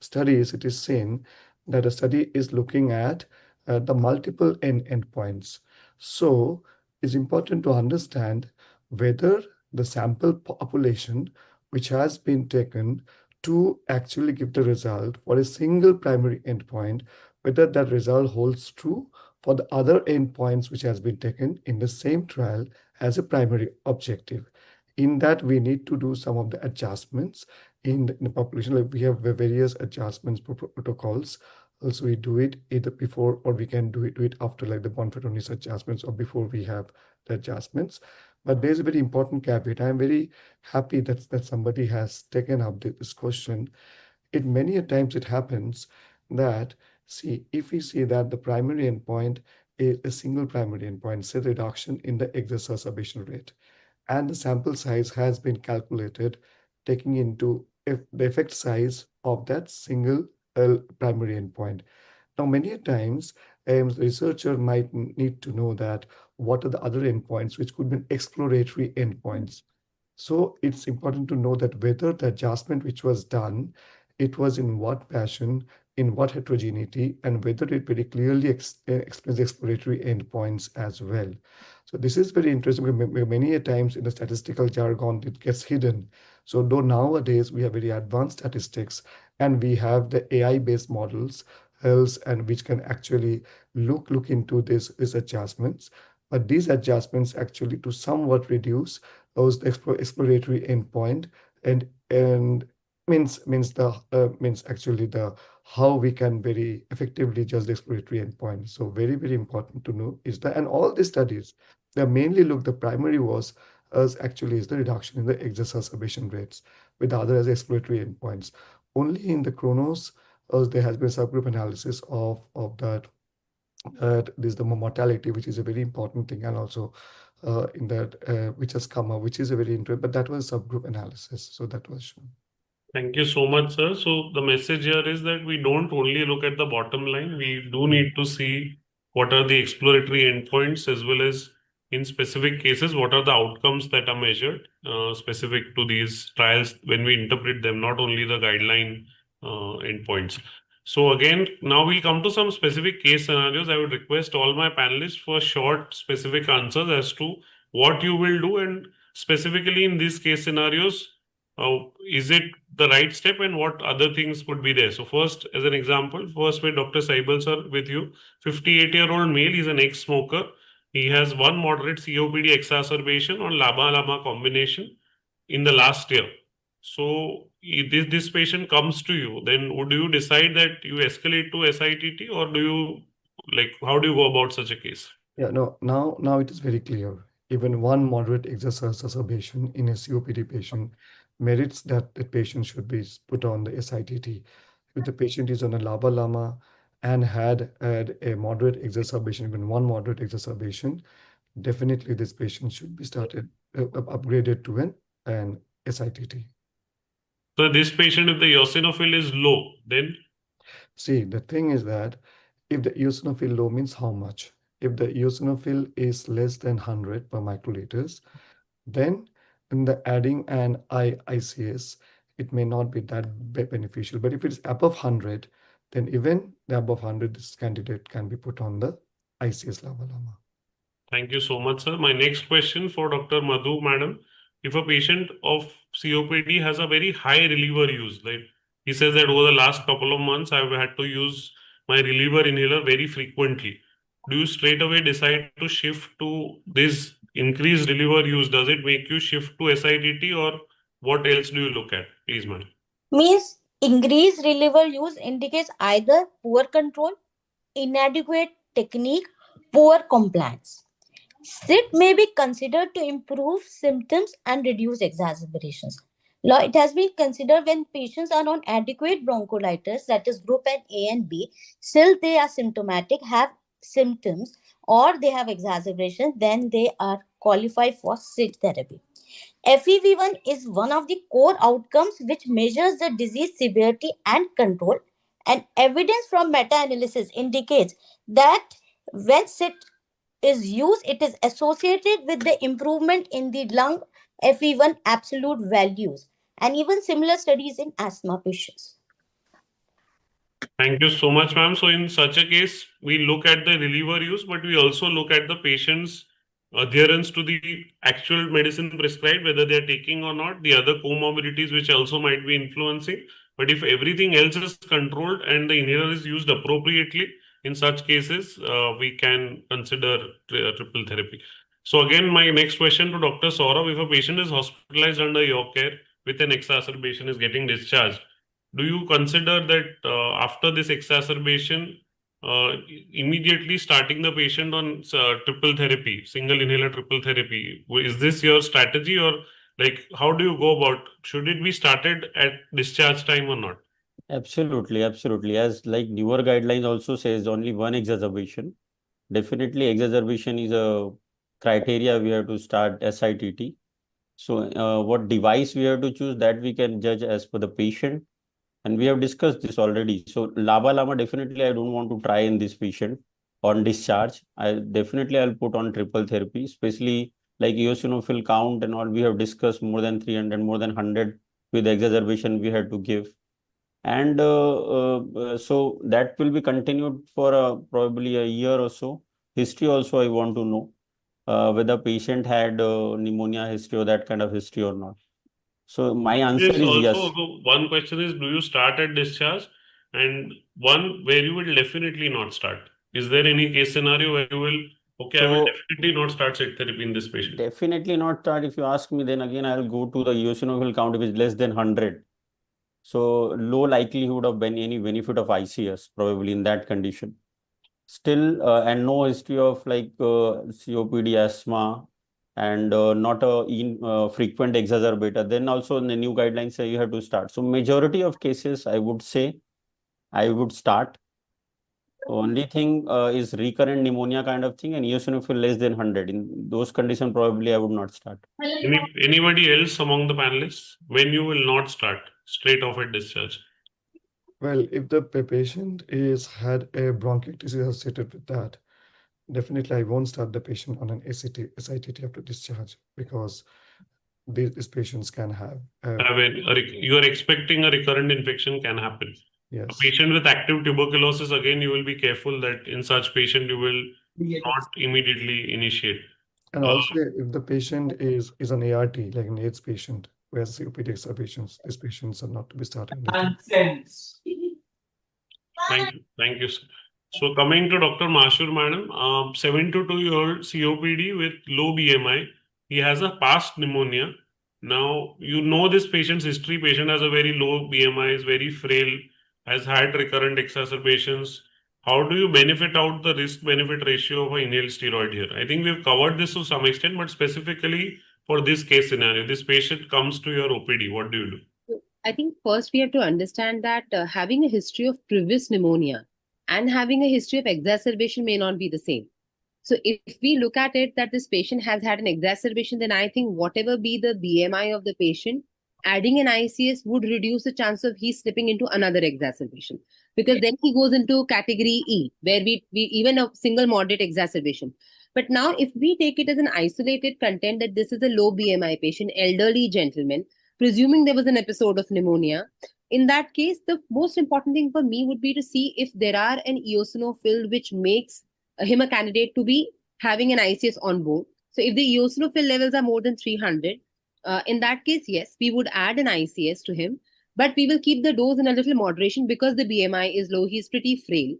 studies, it is seen that a study is looking at the multiple endpoints. So, it's important to understand whether the sample population which has been taken to actually give the result for a single primary endpoint, whether that result holds true for the other endpoints which has been taken in the same trial as a primary objective. In that, we need to do some of the adjustments in the population. Like we have various adjustments protocols. Also, we do it either before or we can do it after, like the Bonferroni's adjustments, or before we have the adjustments. But there's a very important caveat. I'm very happy that somebody has taken up this question. Many a times it happens that, see, if we see that the primary endpoint is a single primary endpoint, say reduction in the exacerbation rate, and the sample size has been calculated taking into the effect size of that single primary endpoint. Now, many times, the researcher might need to know that what are the other endpoints, which could be exploratory endpoints. So it's important to know that whether the adjustment which was done, it was in what fashion, in what heterogeneity, and whether it very clearly explains exploratory endpoints as well. So this is very interesting. Many a times in the statistical jargon, it gets hidden. So though nowadays we have very advanced statistics and we have the AI-based models, and which can actually look into these adjustments. But these adjustments actually to somewhat reduce those exploratory endpoint and means actually the how we can very effectively judge the exploratory endpoint. So very important to know is that, and all these studies, they mainly look, the primary was as actually is the reduction in the exacerbation rates, with the other as exploratory endpoints. Only in the Chronos, there has been subgroup analysis of that. This the mortality, which is a very important thing, and also in that which has come up, which is a very interesting, but that was subgroup analysis, so that was shown. Thank you so much, sir. So the message here is that we don't only look at the bottom line. We do need to see what are the exploratory endpoints, as well as in specific cases, what are the outcomes that are measured specific to these trials when we interpret them, not only the guideline endpoints. So again, now we'll come to some specific case scenarios. I would request all my panelists for short, specific answers as to what you will do, and specifically in these case scenarios, is it the right step and what other things could be there? So first, as an example, first with Dr. Saibal sir with you, 58-year-old male, he's an ex-smoker. He has one moderate COPD exacerbation on LABA-LAMA combination in the last year. So this patient comes to you, then would you decide that you escalate to SITT, or do you, like, how do you go about such a case? Yeah, no, now it is very clear. Even one moderate exacerbation in a COPD patient merits that the patient should be put on the SITT. If the patient is on a LABA-LAMA and had a moderate exacerbation, even one moderate exacerbation, definitely this patient should be upgraded to an SITT. So this patient, if the eosinophil is low, then? See, the thing is that if the eosinophil low means how much? If the eosinophil is less than 100 per microliters, then in the adding an ICS, it may not be that beneficial. But if it's above 100, then even the above 100, this candidate can be put on the ICS LABA-LAMA. Thank you so much, sir. My next question for Dr. Madhu, madam. If a patient of COPD has a very high reliever use, like he says that over the last couple of months, I've had to use my reliever inhaler very frequently. Do you straight away decide to shift to this increased reliever use? Does it make you shift to SITT, or what else do you look at? Please, madam. Means Increased reliever use indicates either poor control, inadequate technique, poor compliance. SITT may be considered to improve symptoms and reduce exacerbations. Now, it has been considered when patients are on adequate bronchiolitis, that is group A and B, still they are symptomatic, have symptoms, or they have exacerbation, then they are qualified for SITT therapy. FEV1 is one of the core outcomes which measures the disease severity and control. And evidence from meta-analysis indicates that when SITT is used, it is associated with the improvement in the lung FE1 absolute values, and even similar studies in asthma patients. Thank you so much, ma'am. So in such a case, we look at the reliever use, but we also look at the patient's adherence to the actual medicine prescribed, whether they are taking or not, the other comorbidities which also might be influencing. But if everything else is controlled and the inhaler is used appropriately, in such cases, we can consider triple therapy. So again, my next question to Dr. Saurabh, if a patient is hospitalized under your care with an exacerbation, is getting discharged, do you consider that after this exacerbation, uh, immediately starting the patient on triple therapy, single inhaler triple therapy? Is this your strategy, or like how do you go about? Should it be started at discharge time or not? Absolutely, absolutely. As like newer guidelines also says only one exacerbation. Definitely exacerbation is a criteria we have to start SITT. So what device we have to choose, that we can judge as per the patient. And we have discussed this already. So LABA LAMA, definitely I don't want to try in this patient on discharge. I'll put on triple therapy, especially like eosinophil count and all we have discussed, more than 300, more than 100 with exacerbation we had to give. And so that will be continued for probably a year or so. History also I want to know whether patient had pneumonia history or that kind of history or not. So my answer There's is also yes. one question is, do you start at discharge? And one where you will definitely not start. Is there any case scenario where you will, okay, I will So definitely not start SIT therapy in this patient? definitely not start. If you ask me, then again I'll go to the eosinophil count if it's less than 100. So low likelihood of any benefit of ICS probably in that condition. Still, and no history of like COPD, asthma, and not a frequent exacerbator. Then also in the new guidelines say you have to start. So majority of cases, I would say I would start. Only thing is recurrent pneumonia kind of thing and eosinophil less than 100. In those conditions, probably I would not start. Anybody else among the panelists, when you will not start straight off at discharge? Well, if the patient is had a bronchitis associated with that, definitely I won't start the patient on an SITT after discharge, because these patients can have You are expecting a recurrent infection can happen. A yes. patient with active tuberculosis, again, you will be careful that in such patient you will not immediately initiate. And also, if the patient is an ART, like an AIDS patient who has COPD exacerbations, these patients are not to be started. Thank you, sir. So coming to Dr. Mahasur, madam, 72-year-old COPD with low BMI. He has a past pneumonia. Now, you know this patient's history. Patient has a very low BMI, is very frail, has had recurrent exacerbations. How do you benefit out the risk-benefit ratio of an inhaled steroid here? I think we've covered this to some extent, but specifically for this case scenario, this patient comes to your OPD. What do you do? I think first we have to understand that having a history of previous pneumonia and having a history of exacerbation may not be the same. So if we look at it that this patient has had an exacerbation, then I think whatever be the BMI of the patient, adding an ICS would reduce the chance of he slipping into another exacerbation. Because then he goes into category E, where we even a single moderate exacerbation. But now if we take it as an isolated content that this is a low BMI patient, elderly gentleman, presuming there was an episode of pneumonia, in that case, the most important thing for me would be to see if there are an eosinophil which makes him a candidate to be having an ICS on board. So if the eosinophil levels are more than 300, in that case, yes, we would add an ICS to him, but we will keep the dose in a little moderation because the BMI is low. He's pretty frail.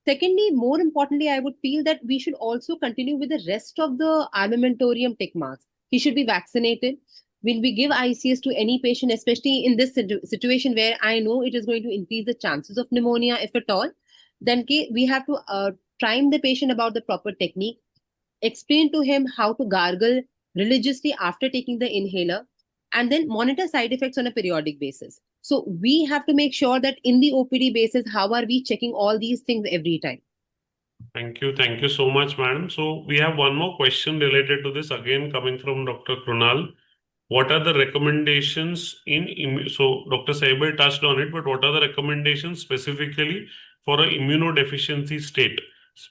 Secondly, more importantly, I would feel that we should also continue with the rest of the armamentarium tick marks. He should be vaccinated. will we give ICS to any patient, especially in this situation where I know it is going to increase the chances of pneumonia, if at all? Then we have to prime the patient about the proper technique, explain to him how to gargle religiously after taking the inhaler, and then monitor side effects on a periodic basis. So we have to make sure that in the OPD basis, how are we checking all these things every time? Thank you. Thank you so much, madam. So we have one more question related to this, again coming from Dr. Krunal. What are the recommendations so Dr. Saibal touched on it, but what are the recommendations specifically for an immunodeficiency state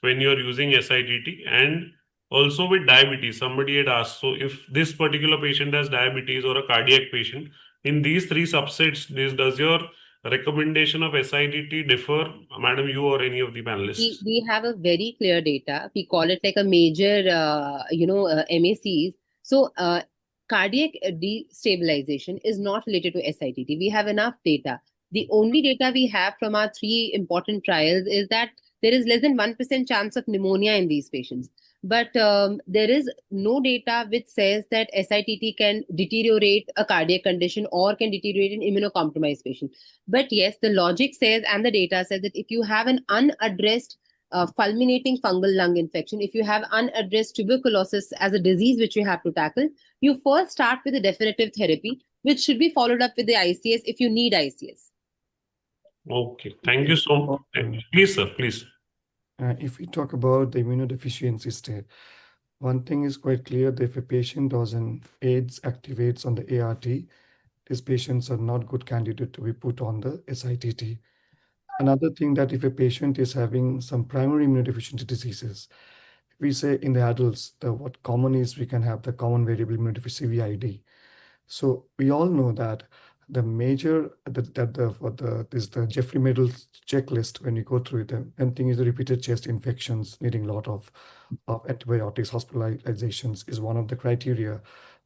when you're using SITT? And also with diabetes, somebody had asked, so if this particular patient has diabetes or a cardiac patient, in these three subsets, does your recommendation of SITT differ, madam, you or any of the panelists? We have a very clear data. We call it like a major, MACs. So cardiac destabilization is not related to SITT. We have enough data. The only data we have from our 3 important trials is that there is less than 1% chance of pneumonia in these patients. But there is no data which says that SITT can deteriorate a cardiac condition or can deteriorate an immunocompromised patient. But yes, the logic says and the data says that if you have an unaddressed fulminating fungal lung infection, if you have unaddressed tuberculosis as a disease which you have to tackle, you first start with a definitive therapy, which should be followed up with the ICS if you need ICS. Okay, thank you so much. Please, sir, please. If we talk about the immunodeficiency state, one thing is quite clear that if a patient doesn't AIDS activates on the ART, these patients are not good candidate to be put on the SITT. Another thing that if a patient is having some primary immunodeficiency diseases, we say in the adults, what common is we can have the common variable immunodeficiency CVID. So we all know that the major the Jeffrey Medal checklist, when you go through it, one thing is the repeated chest infections needing a lot of antibiotics, hospitalizations is one of the criteria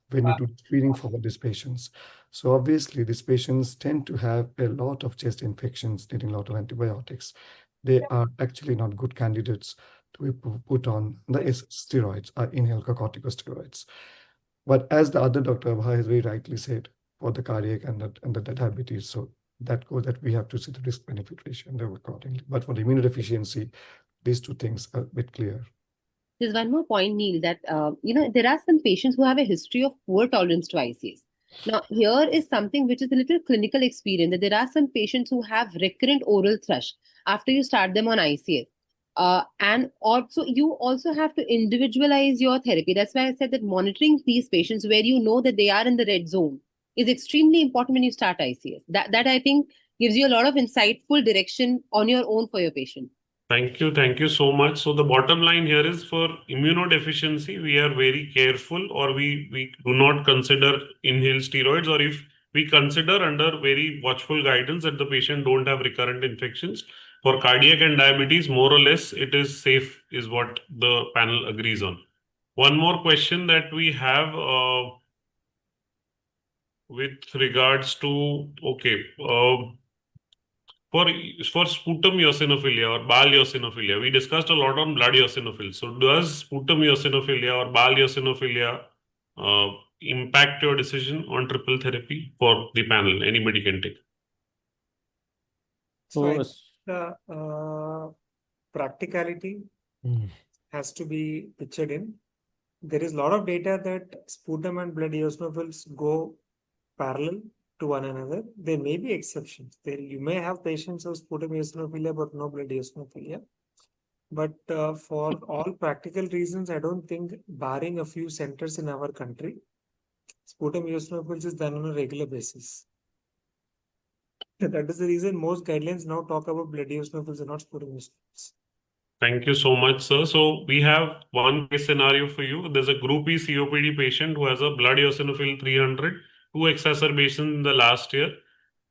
when you do screening for these patients. So obviously these patients tend to have a lot of chest infections needing a lot of antibiotics. They are actually not good candidates to be put on the steroids or inhaled corticosteroids. But as the other Dr. Abha has very rightly said, for the cardiac and the diabetes, so that goes that we have to see the risk-benefit ratio and accordingly. But for the immunodeficiency, these two things are a bit clear. There's one more point, Neel, that there are some patients who have a history of poor tolerance to ICS. Now, here is something which is a little clinical experience, that there are some patients who have recurrent oral thrush after you start them on ICS. And also, you also have to individualize your therapy. That's why I said that monitoring these patients where you know that they are in the red zone is extremely important when you start ICS. That I think gives you a lot of insightful direction on your own for your patient. Thank you. Thank you so much. So the bottom line here is for immunodeficiency, we are very careful, or we do not consider inhaled steroids, or if we consider under very watchful guidance that the patient don't have recurrent infections. For cardiac and diabetes, more or less, it is safe, is what the panel agrees on. One more question that we have with regards to, okay, for sputum eosinophilia or bile eosinophilia, we discussed a lot on blood eosinophils. So does sputum eosinophilia or bile eosinophilia impact your decision on triple therapy for the panel? Anybody can take. So the practicality has to be pictured in. There is a lot of data that sputum and blood eosinophils go parallel to one another. There may be exceptions. You may have patients with sputum eosinophilia but no blood eosinophilia. But for all practical reasons, I don't think, barring a few centers in our country, sputum eosinophils is done on a regular basis. That is the reason most guidelines now talk about blood eosinophils and not sputum eosinophils. Thank you so much, sir. So we have one case scenario for you. There's a Group E COPD patient who has a blood eosinophil 300, 2 exacerbations in the last year.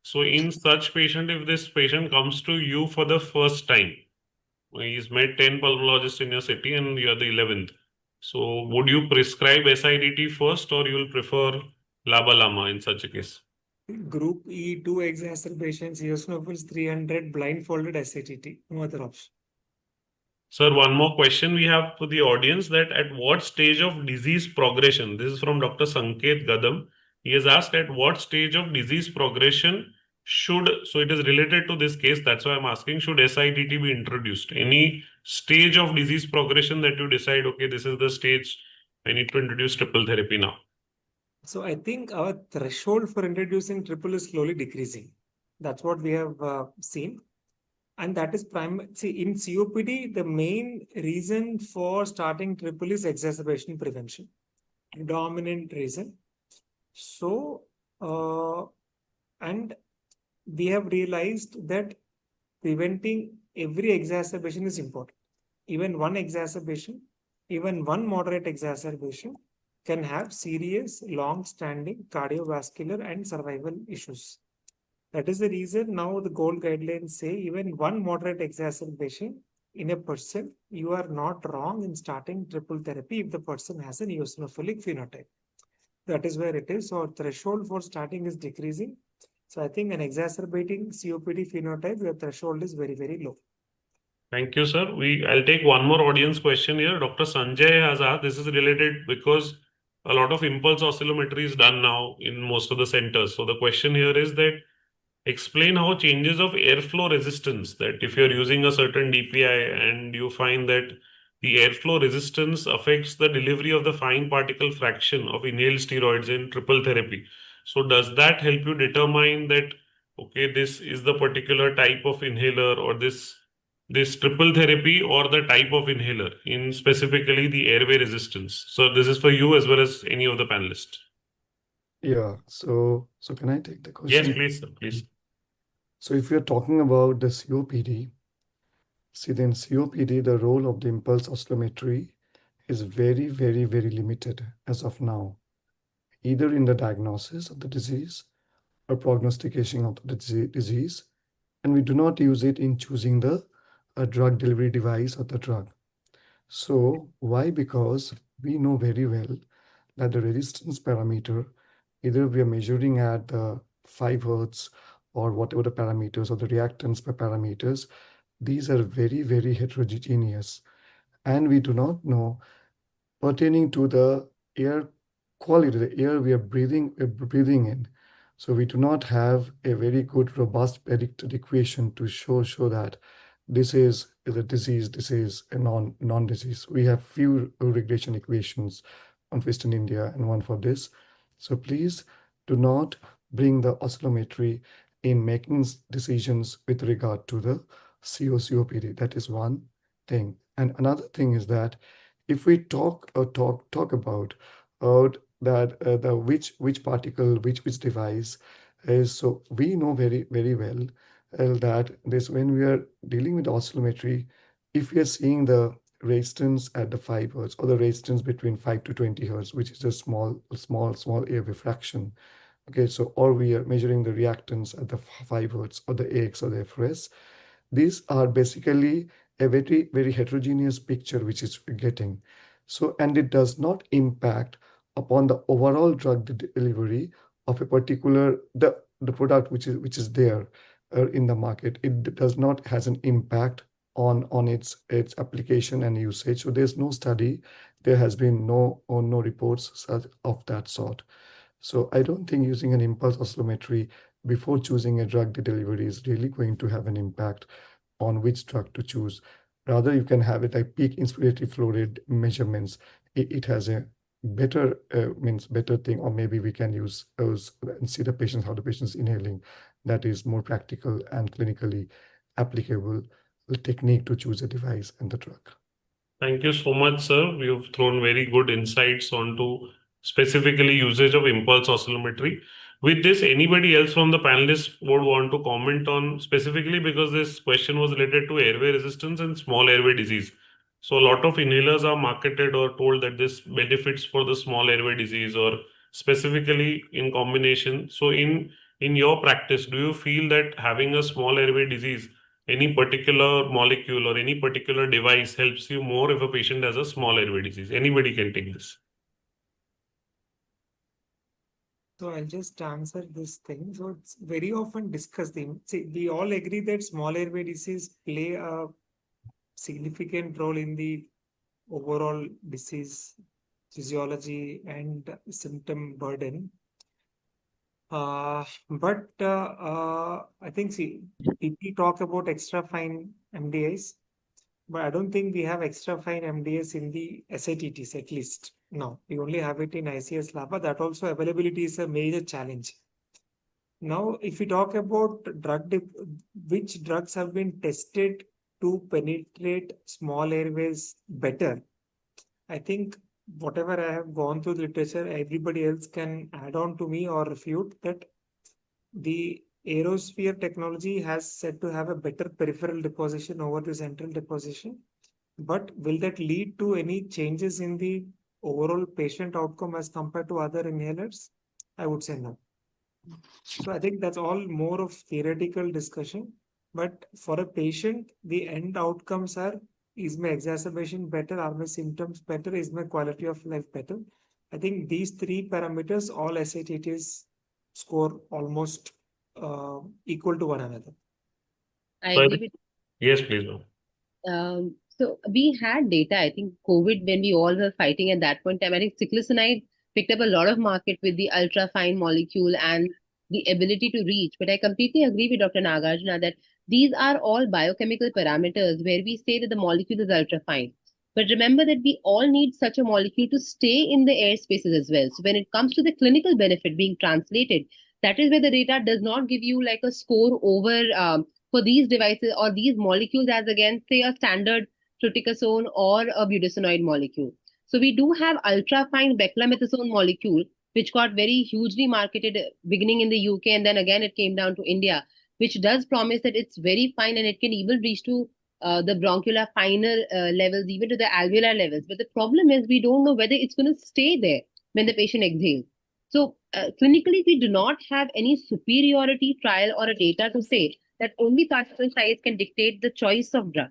So in such patient, if this patient comes to you for the first time, he's met 10 pulmonologists in your city and you're the 11th. So would you prescribe SITT first, or you will prefer LABA-LAMA in such a case? Group E, 2 exacerbations, eosinophils 300, blindfolded SITT, no other option. Sir, one more question we have for the audience, that at what stage of disease progression, this is from Dr. Sanket Gadam, He has asked at what stage of disease progression should, so it is related to this case, that's why I'm asking, should SITT be introduced? Any stage of disease progression that you decide, okay, this is the stage I need to introduce triple therapy now? So I think our threshold for introducing triple is slowly decreasing. That's what we have seen. And that is see, in COPD, the main reason for starting triple is exacerbation prevention. Dominant reason. So, and we have realized that preventing every exacerbation is important. Even one exacerbation, even one moderate exacerbation can have serious, long-standing cardiovascular and survival issues. That is the reason now the gold guidelines say even one moderate exacerbation in a person, you are not wrong in starting triple therapy if the person has an eosinophilic phenotype. That is where it is. So our threshold for starting is decreasing. So I think an exacerbating COPD phenotype, your threshold is very, very low. Thank you, sir. I'll take one more audience question here. Dr. Sanjay has asked, this is related because a lot of impulse oscillometry is done now in most of the centers. So the question here is that explain how changes of airflow resistance, that if you're using a certain DPI and you find that the airflow resistance affects the delivery of the fine particle fraction of inhaled steroids in triple therapy. So does that help you determine that, okay, this is the particular type of inhaler or this triple therapy or the type of inhaler in specifically the airway resistance? So this is for you as well as any of the panelists. Yeah, so can I take the Yes, question? please, sir, please. So if you're talking about the COPD, see then COPD, the role of the impulse oscillometry is very, very, very limited as of now, either in the diagnosis of the disease or prognostication of the disease, and we do not use it in choosing the drug delivery device or the drug. So why? Because we know very well that the resistance parameter, either we are measuring at the 5 Hertz or whatever the parameters or the reactance per parameters, these are very, very heterogeneous. And we do not know pertaining to the air quality, the air we are breathing in. So we do not have a very good, robust predicted equation to show that this is a disease, this is a non-disease. We have few regression equations, one for Western India and one for this. So please do not bring the oscillometry in making decisions with regard to the COPD. That is one thing. And another thing is that if we talk about that the which particle, which device is, so we know very, very well that this, when we are dealing with oscillometry, if we are seeing the resistance at the 5 Hertz or the resistance between 5 to 20 Hertz, which is a small airway fraction. Okay, so or we are measuring the reactance at the 5 Hertz or the AX or the FRS. These are basically a very, very heterogeneous picture which is getting. So, and it does not impact upon the overall drug delivery of a particular, the product which is there in the market. It does not has an impact on its application and usage. So there's no study, there has been no reports of that sort. So I don't think using an impulse oscillometry before choosing a drug delivery is really going to have an impact on which drug to choose. Rather, you can have it like peak inspiratory flow rate measurements. It has a better better thing, or maybe we can use those and see the patients, how the patient's inhaling. That is more practical and clinically applicable technique to choose a device and the drug. Thank you so much, sir. You've thrown very good insights onto specifically usage of impulse oscillometry. With this, anybody else from the panelists would want to comment on specifically, because this question was related to airway resistance and small airway disease. So a lot of inhalers are marketed or told that this benefits for the small airway disease or specifically in combination. So in your practice, do you feel that having a small airway disease, any particular molecule or any particular device helps you more if a patient has a small airway disease? Anybody can take this. So I'll just answer this thing. So it's very often discussed. See, we all agree that small airway disease play a significant role in the overall disease physiology and symptom burden. I think, see, people talk about extra fine MDIs, but I don't think we have extra fine MDS in the SITTs at least. No, we only have it in ICS lab, but that also availability is a major challenge. Now, if we talk about which drugs have been tested to penetrate small airways better, I think whatever I have gone through the literature, everybody else can add on to me or refute that the aerosphere technology has said to have a better peripheral deposition over the central deposition. But will that lead to any changes in the overall patient outcome as compared to other inhalers? I would say no. So I think that's all more of theoretical discussion. But for a patient, the end outcomes are, is my exacerbation better? Are my symptoms better? Is my quality of life better? I think these three parameters, all SITTs score almost equal to one another. I So I agree think, with yes, please, ma'am. So we had data, I think COVID, when we all were fighting at that point in time, I think ciclosinide picked up a lot of market with the ultra fine molecule and the ability to reach. But I completely agree with Dr. Nagarjuna that these are all biochemical parameters where we say that the molecule is ultra fine. But remember that we all need such a molecule to stay in the air spaces as well. So when it comes to the clinical benefit being translated, that is where the data does not give you like a score over for these devices or these molecules as against say a standard fluticasone or a budesonide molecule. So we do have ultra-fine beclomethasone molecule, which got very hugely marketed beginning in the UK and then again it came down to India, which does promise that it's very fine and it can even reach to the bronchial finer levels, even to the alveolar levels. But the problem is we don't know whether it's going to stay there when the patient exhales. So clinically, we do not have any superiority trial or a data to say that only particle size can dictate the choice of drug.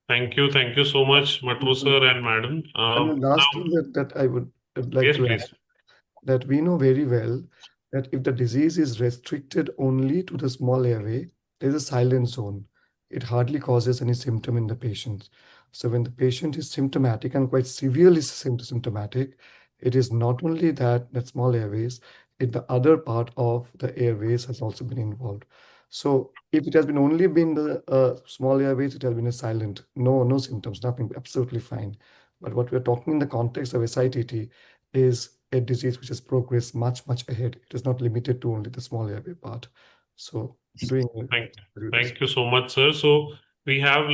Thank you. Thank you so much, Maturu sir and madam. And the last thing that I would like yes, to please. add, that we know very well that if the disease is restricted only to the small airway, there's a silent zone. It hardly causes any symptom in the patients. So when the patient is symptomatic and quite severely symptomatic, it is not only that small airways, the other part of the airways has also been involved. So if it has been only been the small airways, it has been a silent, no symptoms, nothing, absolutely fine. But what we're talking in the context of SITT is a disease which has progressed much ahead. It is not limited to only the small airway part. So Thank you so much, sir. So we have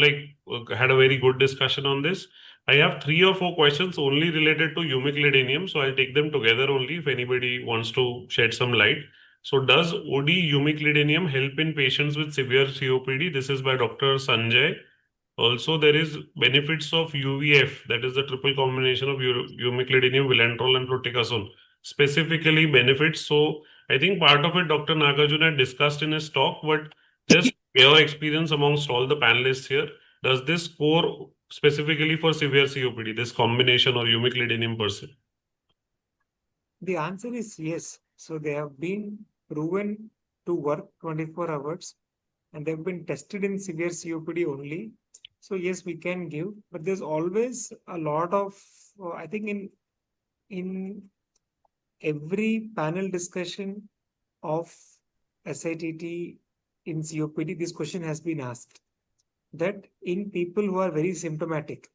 had a very good discussion on this. I have 3 or 4 questions only related to eumiclidinium, so I'll take them together only if anybody wants to shed some light. So does OD eumiclidinium help in patients with severe COPD? This is by Dr. Sanjay. Also, there is benefits of UVF, that is the triple combination of eumiclidinium, vilantrol, and fluticasone. Specifically benefits. So I think part of it Dr. Nagarjuna discussed in his talk, but just your experience amongst all the panelists here, does this score specifically for severe COPD, this combination or eumiclidinium per se? The answer is yes. So they have been proven to work 24 hours and they've been tested in severe COPD only. So yes, we can give, but there's always a lot of, I think in every panel discussion of SITT in COPD, this question has been asked that in people who are very symptomatic,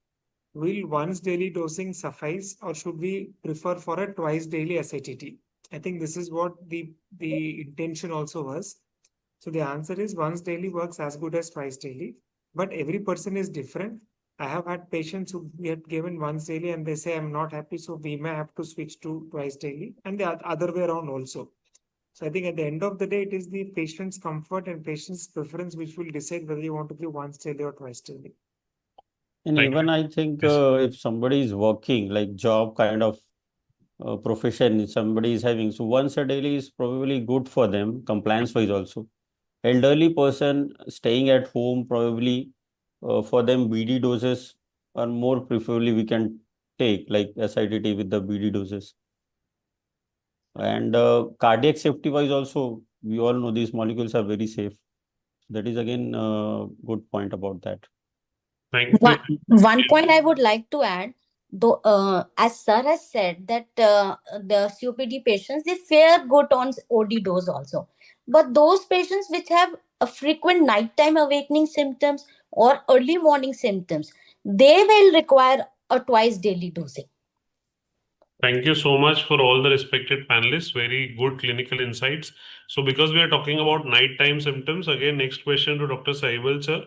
will once daily dosing suffice or should we prefer for a twice daily SITT? I think this is what the intention also was. So the answer is once daily works as good as twice daily, but every person is different. I have had patients who we had given once daily and they say I'm not happy, so we may have to switch to twice daily, and the other way around also. So I think at the end of the day, it is the patient's comfort and patient's preference which will decide whether you want to give once daily or twice daily. And even I think if somebody is working like job kind of profession somebody is having, so once a daily is probably good for them, compliance wise also. Elderly person staying at home, probably for them BD doses are more preferably we can take like SITT with the BD doses. And cardiac safety wise also, we all know these molecules are very safe. That is again a good point about that. Thank you. One point I would like to add Though, as sir has said that the COPD patients, they fare good on OD dose also. But those patients which have a frequent nighttime awakening symptoms or early morning symptoms, they will require a twice daily dosing. Thank you so much for all the respected panelists. Very good clinical insights. So, because we are talking about nighttime symptoms, again, next question to Dr. Saibal, sir.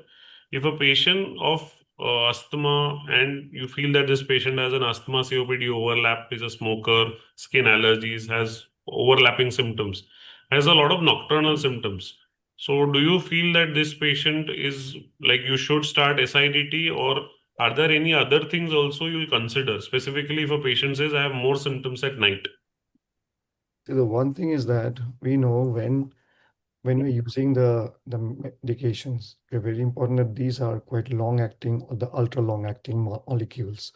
If a patient of asthma and you feel that this patient has an asthma COPD overlap, is a smoker, skin allergies, has overlapping symptoms, has a lot of nocturnal symptoms. So, do you feel that this patient is like you should start SITT, or are there any other things also you'll consider, specifically if a patient says I have more symptoms at night? So the one thing is that we know when we're using the medications, it's very important that these are quite long acting or the ultra long acting molecules.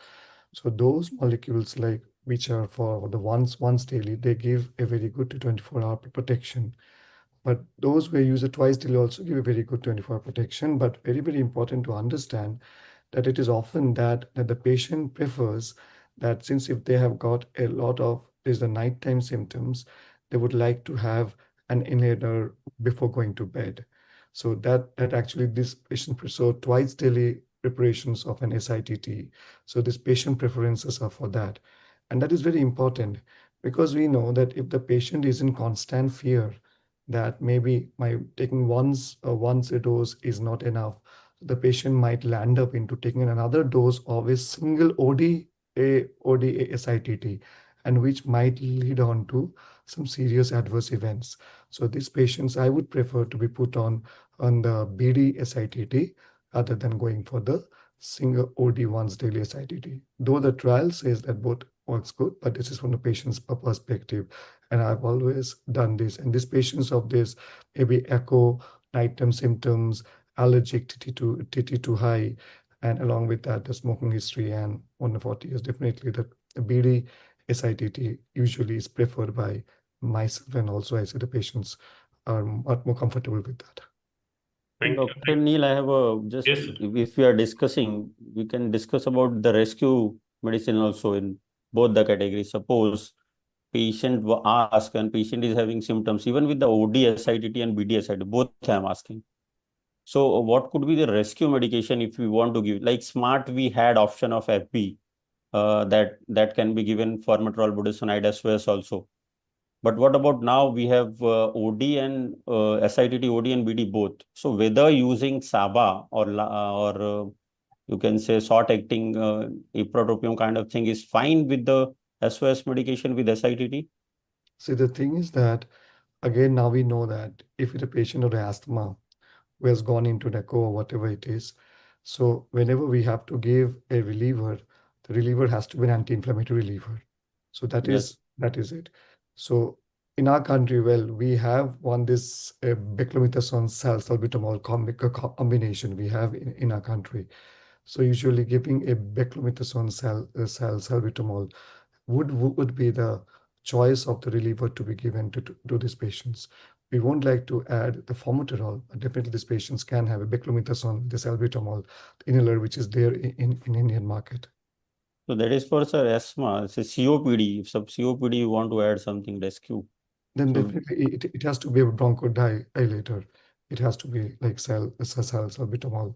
So those molecules like which are for the once daily, they give a very good 24-hour protection. But those who use it twice daily also give a very good 24-hour protection. But very, very important to understand that it is often that the patient prefers that since if they have got a lot of is the nighttime symptoms, they would like to have an inhaler before going to bed. So that actually this patient so twice daily preparations of an SITT. So this patient preferences are for that. And that is very important because we know that if the patient is in constant fear that maybe my taking once a dose is not enough, the patient might land up into taking another dose of a single ODA SITT, and which might lead on to some serious adverse events. So these patients, I would prefer to be put on the BD SITT rather than going for the single OD once daily SITT. Though the trial says that both works good, but this is from the patient's perspective. And I've always done this. And these patients of this maybe echo, nighttime symptoms, allergic TT2 high, and along with that, the smoking history and 140 years, definitely the BD SITT usually is preferred by myself, and also I see the patients are much more comfortable with that. Thank you. Dr. Neel, I have just Yes, sir. if we are discussing, we can discuss about the rescue medicine also in both the categories. Suppose patient ask and patient is having symptoms, even with the OD SITT and BD SITT, both I'm asking. So what could be the rescue medication if we want to give? Like SMART, we had option of FB that can be given formoterol, budesonide, SOS also. But what about now we have OD and SITT, OD and BD both. So whether using SABA or you can say short acting ipratropium kind of thing is fine with the SOS medication with SITT? See, the thing is that, again, now we know that if it's a patient of asthma who has gone into NECO or whatever it is, so whenever we have to give a reliever, the reliever has to be an anti-inflammatory reliever. So that is it. So in our country, well, we have this beclomethasone salbutamol combination we have in our country. So usually giving a beclomethasone salbutamol would be the choice of the reliever to be given to these patients. We won't like to add the formoterol, but definitely these patients can have a beclomethasone, the salbutamol inhaler, which is there in Indian market. So that is for sir asthma. It's a COPD. If sub COPD you want to add something rescue, then so definitely it has to be a bronchodilator. It has to be like salbutamol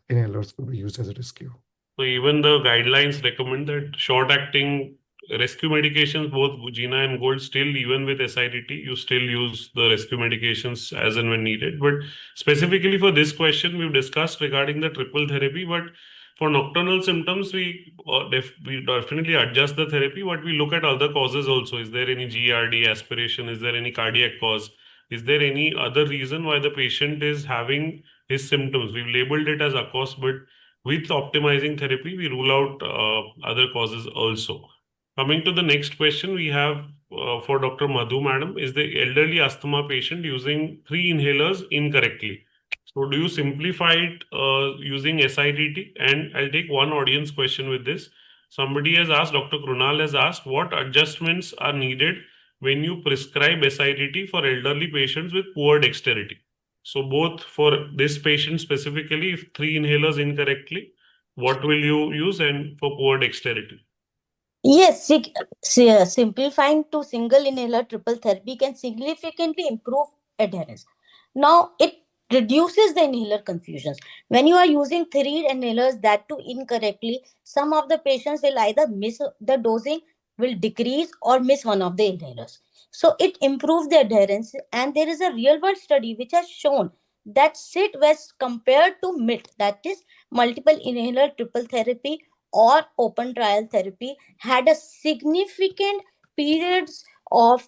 inhalers could be used as a rescue. So even the guidelines recommend that short-acting rescue medications, both Gina and Gold, still even with SITT, you still use the rescue medications as and when needed. But specifically for this question, we've discussed regarding the triple therapy. But for nocturnal symptoms, we definitely adjust the therapy, but we look at other causes also. Is there any GRD aspiration? Is there any cardiac cause? Is there any other reason why the patient is having his symptoms? We've labeled it as ACOS, but with optimizing therapy, we rule out other causes also. Coming to the next question, we have for Dr. Madhu, madam, is the elderly asthma patient using 3 inhalers incorrectly? So do you simplify it using SITT? And I'll take one audience question with this. Somebody has asked, Dr. Krunal has asked, what adjustments are needed when you prescribe SITT for elderly patients with poor dexterity? So both for this patient specifically, if 3 inhalers incorrectly, what will you use, and for poor dexterity? Yes, simplifying to single inhaler triple therapy can significantly improve adherence. Now, it reduces the inhaler confusions. When you are using three inhalers, that too incorrectly, some of the patients will either miss the dosing, will decrease, or miss one of the inhalers. So, it improves the adherence. And there is a real world study which has shown that SIT was compared to MIT, that is multiple inhaler triple therapy or open trial therapy, had a significant periods of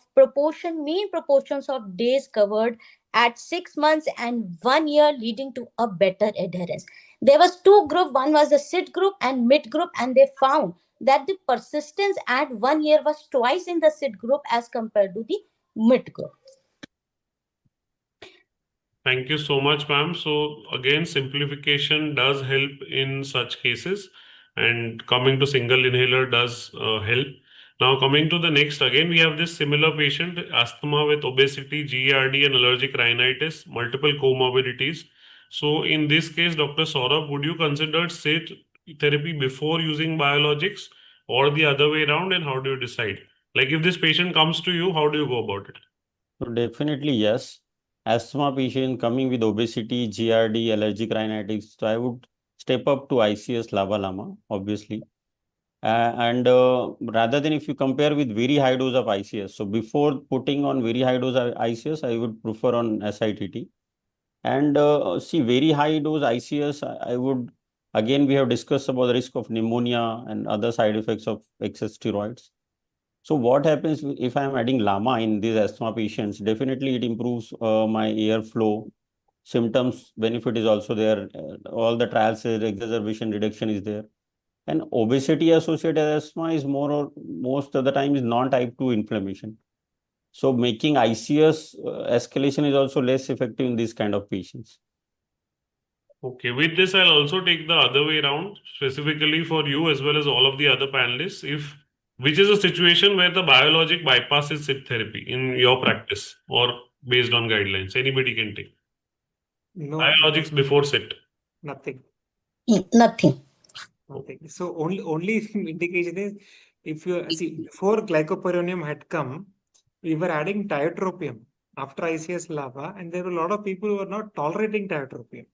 mean proportions of days covered at 6 months and 1 year, leading to a better adherence. There was two group, one was the SIT group and MIT group, and they found that the persistence at 1 year was twice in the SIT group as compared to the MIT group. Thank you so much, ma'am. So again, simplification does help in such cases, and coming to single inhaler does help. Now coming to the next, again, we have this similar patient, asthma with obesity, GERD, and allergic rhinitis, multiple comorbidities. So in this case, Dr. Saurabh, would you consider SIT therapy before using biologics or the other way around, and how do you decide? Like if this patient comes to you, how do you go about it? So definitely yes. Asthma patient coming with obesity, GRD, allergic rhinitis. So I would step up to ICS lava lama, obviously. And rather than if you compare with very high dose of ICS, so before putting on very high dose of ICS, I would prefer on SITT. And see, very high dose ICS, I would, again, we have discussed about the risk of pneumonia and other side effects of excess steroids. So what happens if I am adding LAMA in these asthma patients? Definitely it improves my airflow. Symptoms benefit is also there. All the trials say exacerbation reduction is there. And obesity associated asthma is more or most of the time is non-type 2 inflammation. So making ICS escalation is also less effective in these kind of patients. Okay, with this, I'll also take the other way around, specifically for you as well as all of the other panelists. Which is a situation where the biologic bypasses SIT therapy in your practice or based on guidelines? Anybody can take. No, Biologics before SIT. nothing. Nothing. Nothing. So only indication is if you see before glycopyrronium had come, we were adding tiotropium after ICS lava, and there were a lot of people who were not tolerating tiotropium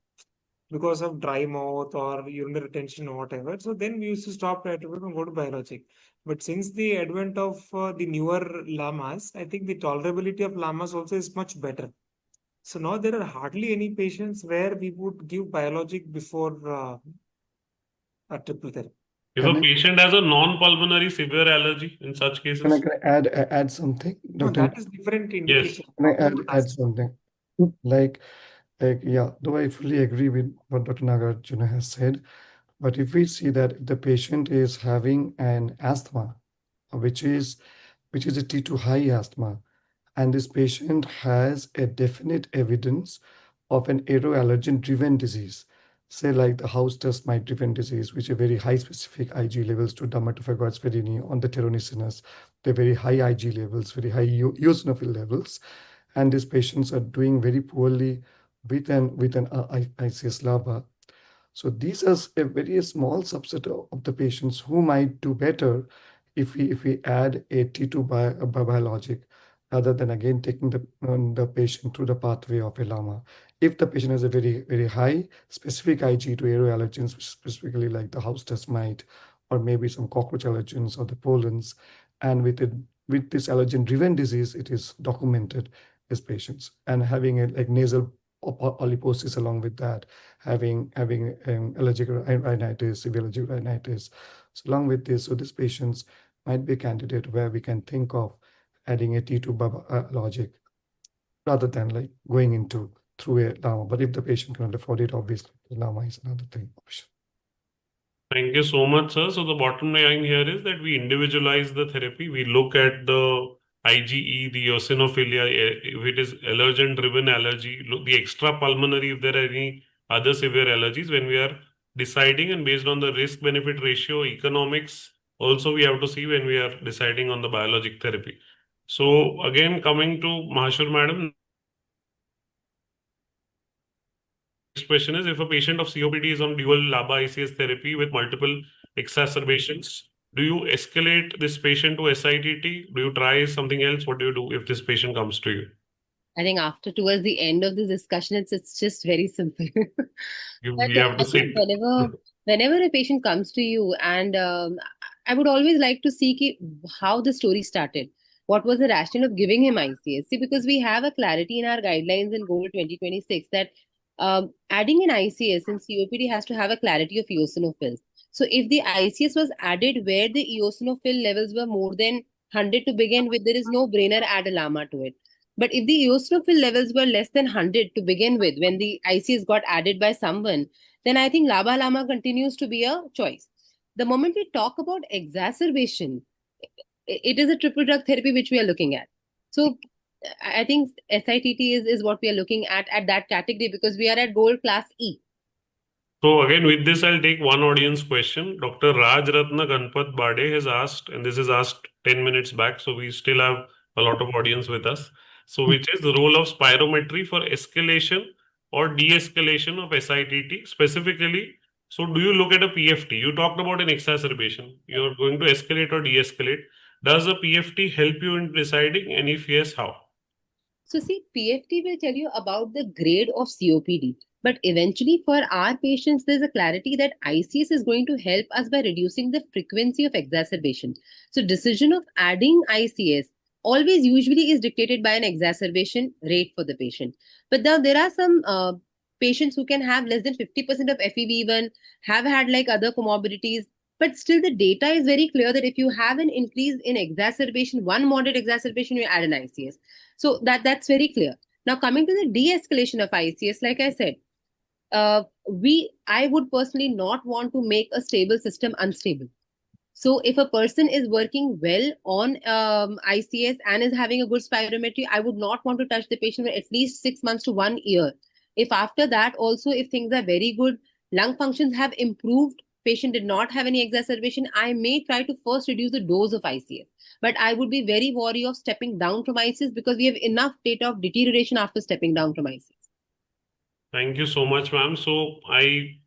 because of dry mouth or urinary retention or whatever. So then we used to stop tiotropium and go to biologic. But since the advent of the newer lamas, I think the tolerability of lamas also is much better. So now there are hardly any patients where we would give biologic before a triple therapy. If Can a I- patient has a non-pulmonary severe allergy in such Can cases, I add something, No, Dr. that is different indication. Can I Talking about add something? Like, yeah, though I fully agree with what Dr. Nagarjuna has said, but if we see that the patient is having an asthma, which is a T2 high asthma, and this patient has a definite evidence of an aeroallergen driven disease, say like the house dust mite driven disease, which are very high specific Ig levels to dermatophagoids verini on the Pteronosinus, they're very high Ig levels, very high eosinophil levels, and these patients are doing very poorly with an ICS lava. So these are a very small subset of the patients who might do better if we add a T2 biologic rather than again taking the patient through the pathway of a LAMA. If the patient has a very high specific Ig to aeroallergens, specifically like the house dust mite or maybe some cockroach allergens or the pollens, and with this allergen-driven disease, it is documented as patients and having a like nasal polyposis along with that, having allergic rhinitis, severe allergic rhinitis. So along with this, so these patients might be a candidate where we can think of adding a T2 logic rather than like going into through a LAMA. But if the patient can afford it, obviously the LAMA is another thing option. thank you so much, sir. So the bottom line here is that we individualize the therapy. We look at the IgE, the eosinophilia, if it is allergen-driven allergy, look the extra pulmonary, if there are any other severe allergies, when we are deciding and based on the risk-benefit ratio, economics, also we have to see when we are deciding on the biologic therapy. So again, coming to Mahasur madam, next question is if a patient of COPD is on dual LABA ICS therapy with multiple exacerbations, Do you escalate this patient to SITT? Do you try something else? What do you do if this patient comes to you? I think towards the end of this discussion, it's just very simple. But You have to I think sit. whenever a patient comes to you, and I would always like to see how the story started. What was the rationale of giving him ICS? See, because we have a clarity in our guidelines in Goal 2026 that adding an ICS in COPD has to have a clarity of eosinophils. So if the ICS was added where the eosinophil levels were more than 100 to begin with, there is no brainer add a LAMA to it. But if the eosinophil levels were less than 100 to begin with, when the ICS got added by someone, then I think LABA LAMA continues to be a choice. The moment we talk about exacerbation, it is a triple drug therapy which we are looking at. So I think SITT is what we are looking at that category, because we are at gold class E. So again, with this, I'll take one audience question. Dr. Raj Ratna Ganpat Bade has asked, and this is asked 10 minutes back, so we still have a lot of audience with us. So which is the role of spirometry for escalation or de-escalation of SITT specifically? So do you look at a PFT? You talked about an exacerbation. You're going to escalate or de-escalate. Does a PFT help you in deciding? And if yes, how? So see, PFT will tell you about the grade of COPD. But eventually for our patients, there's a clarity that ICS is going to help us by reducing the frequency of exacerbation. So decision of adding ICS always usually is dictated by an exacerbation rate for the patient. But now there are some patients who can have less than 50% of FEV1, have had like other comorbidities, but still the data is very clear that if you have an increase in exacerbation, one moderate exacerbation, you add an ICS. So that's very clear. Now coming to the de-escalation of ICS, like I said, I would personally not want to make a stable system unstable. So if a person is working well on ICS and is having a good spirometry, I would not want to touch the patient for at least 6 months to 1 year. If after that also, if things are very good, lung functions have improved, patient did not have any exacerbation, I may try to first reduce the dose of ICS. But I would be very wary of stepping down from ICS, because we have enough data of deterioration after stepping down from ICS. Thank you so much, ma'am. So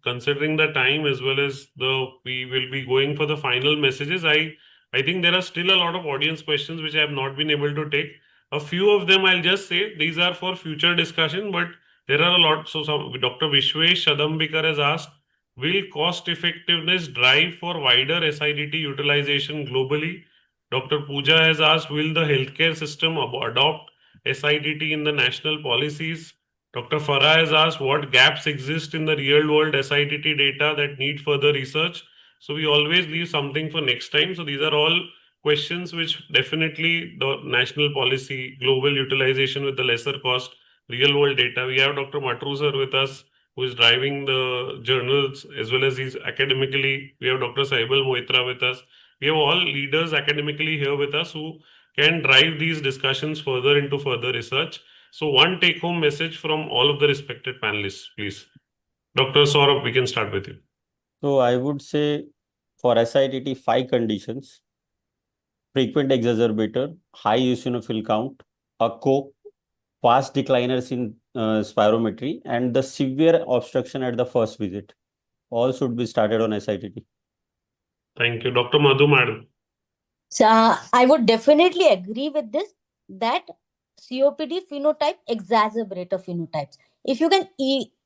considering the time as well as we will be going for the final messages, I think there are still a lot of audience questions which I have not been able to take. A few of them I'll just say these are for future discussion, but there are a lot. So Dr. Vishwesh Shadambikar has asked, will cost effectiveness drive for wider SIDT utilization globally? Dr. Pooja has asked, will the healthcare system adopt SIDT in the national policies? Dr. Farah has asked what gaps exist in the real world SITT data that need further research. So we always leave something for next time. So these are all questions which definitely the national policy, global utilization with the lesser cost, real world data. We have Dr. Maturu sir with us, who is driving the journals as well as he's academically. We have Dr. Saibal Moitra with us. We have all leaders academically here with us who can drive these discussions further into further research. So one take-home message from all of the respected panelists, please. Dr. Saurabh, we can start with you. So I would say for SITT, 5 conditions: frequent exacerbator, high eosinophil count, a coke, fast decliners in spirometry, and the severe obstruction at the first visit. All should be started on SITT. Thank you. Dr. Madhu, madam. So I would definitely agree with this, that COPD phenotype exacerbator phenotypes. If you can,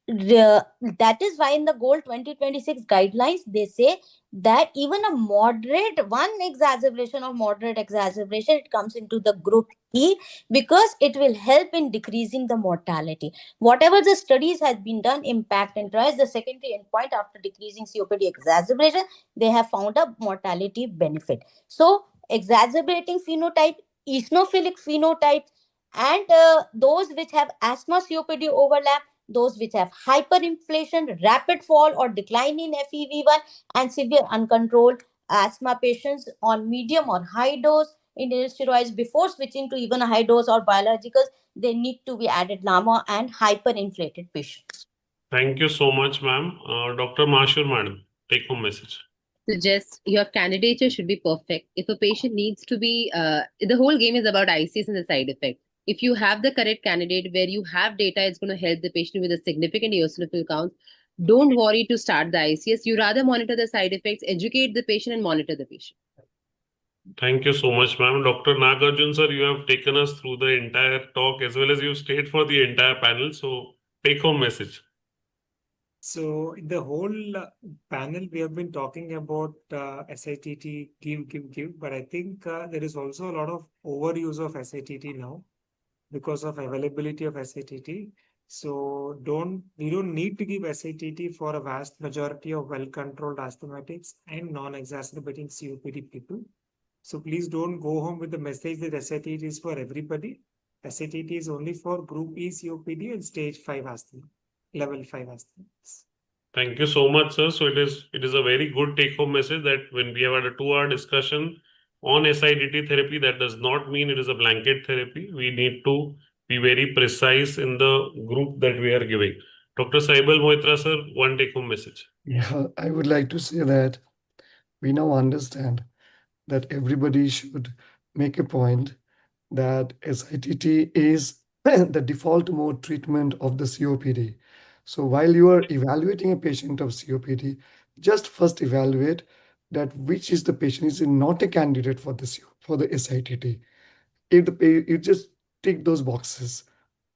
that is why in the Goal 2026 guidelines, they say that even a moderate, one exacerbation or moderate exacerbation, it comes into the group E, because it will help in decreasing the mortality. Whatever the studies has been done, impact and trials, the secondary endpoint after decreasing COPD exacerbation, they have found a mortality benefit. So exacerbating phenotype, eosinophilic phenotype, and those which have asthma COPD overlap, those which have hyperinflation, rapid fall or decline in FEV1, and severe uncontrolled asthma patients on medium or high dose inhaled steroids before switching to even a high dose or biologicals, they need to be added LAMA, and hyperinflated patients. Thank you so much, ma'am. Dr. Mahasur, madam, take home message. Suggest your candidature should be perfect. If a patient needs to be, the whole game is about ICS and the side effect. If you have the correct candidate where you have data, it's going to help the patient with a significant eosinophil count. Don't worry to start the ICS. You rather monitor the side effects, educate the patient, and monitor the patient. Thank you so much, ma'am. Dr. Nagarjuna, sir, you have taken us through the entire talk as well as you stayed for the entire panel. So, take home message. So in the whole panel, we have been talking about SITT, give, but I think there is also a lot of overuse of SITT now because of availability of SITT. So we don't need to give SITT for a vast majority of well-controlled asthmatics and non-exacerbating COPD people. So please don't go home with the message that SITT is for everybody. SITT is only for Group E COPD and Stage 5 asthma, Level 5 asthma. Thank you so much, sir. So it is a very good take-home message that when we have had a 2-hour discussion on SITT therapy, that does not mean it is a blanket therapy. We need to be very precise in the group that we are giving. Dr. Saibal, Moitra, sir, one take-home message. Yeah, I would like to say that we now understand that everybody should make a point that SITT is the default mode treatment of the COPD. So while you are evaluating a patient of COPD, just first evaluate that which is the patient is not a candidate for the SITT. If you just tick those boxes,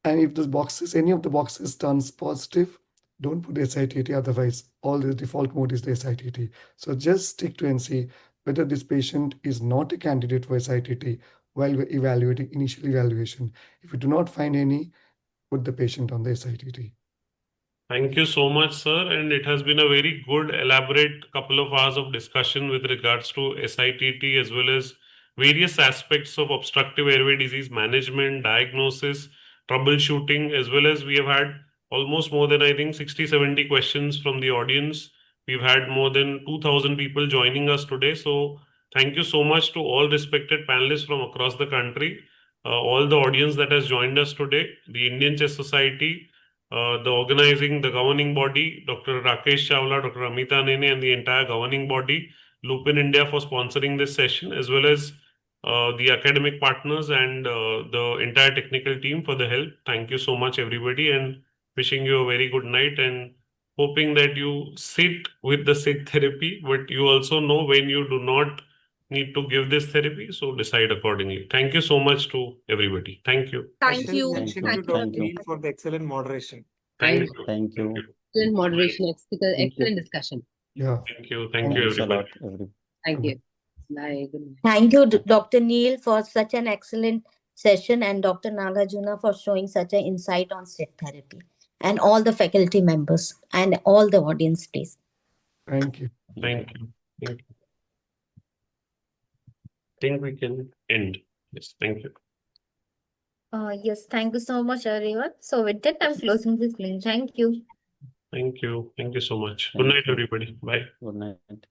and if those boxes, any of the boxes turns positive, don't put SITT. Otherwise, all the default mode is the SITT. So just stick to and see whether this patient is not a candidate for SITT while we're evaluating initial evaluation. If you do not find any, put the patient on the SITT. Thank you so much, sir. And it has been a very good, elaborate couple of hours of discussion with regards to SITT as well as various aspects of obstructive airway disease management, diagnosis, troubleshooting, as well as we have had almost more than, I think, 60, 70 questions from the audience. We've had more than 2,000 people joining us today. So thank you so much to all respected panelists from across the country, all the audience that has joined us today, the Indian Chest Society, the governing body, Dr. Rakesh Chawla, Dr. Amita Nene, and the entire governing body, Lupin India, for sponsoring this session, as well as the academic partners and the entire technical team for the help. Thank you so much, everybody, and wishing you a very good night and hoping that you sit with the SITT therapy, but you also know when you do not need to give this therapy, so decide accordingly. Thank you so much to everybody. Thank you. Special mention to Dr. Thank you. Neel for the excellent moderation. Thank Thank you. Thank you. Excellent moderation, excellent you. discussion. Yeah. Thank you. Thank you, Thanks a lot, everybody. everybody. Thank you. Bye. Good night. Thank you, Dr. Neel, for such an excellent session, and Dr. Nagarjuna for showing such an insight on SITT therapy, and all the faculty members and all the audience, please. Thank you. Thank you. Thank you. Think we can end. Yes, thank you. Yes, thank you so much, everyone. So with that, I'm closing this link. Thank you. Thank you. Thank you so much. Thank Good night, you. everybody. Bye. Good night.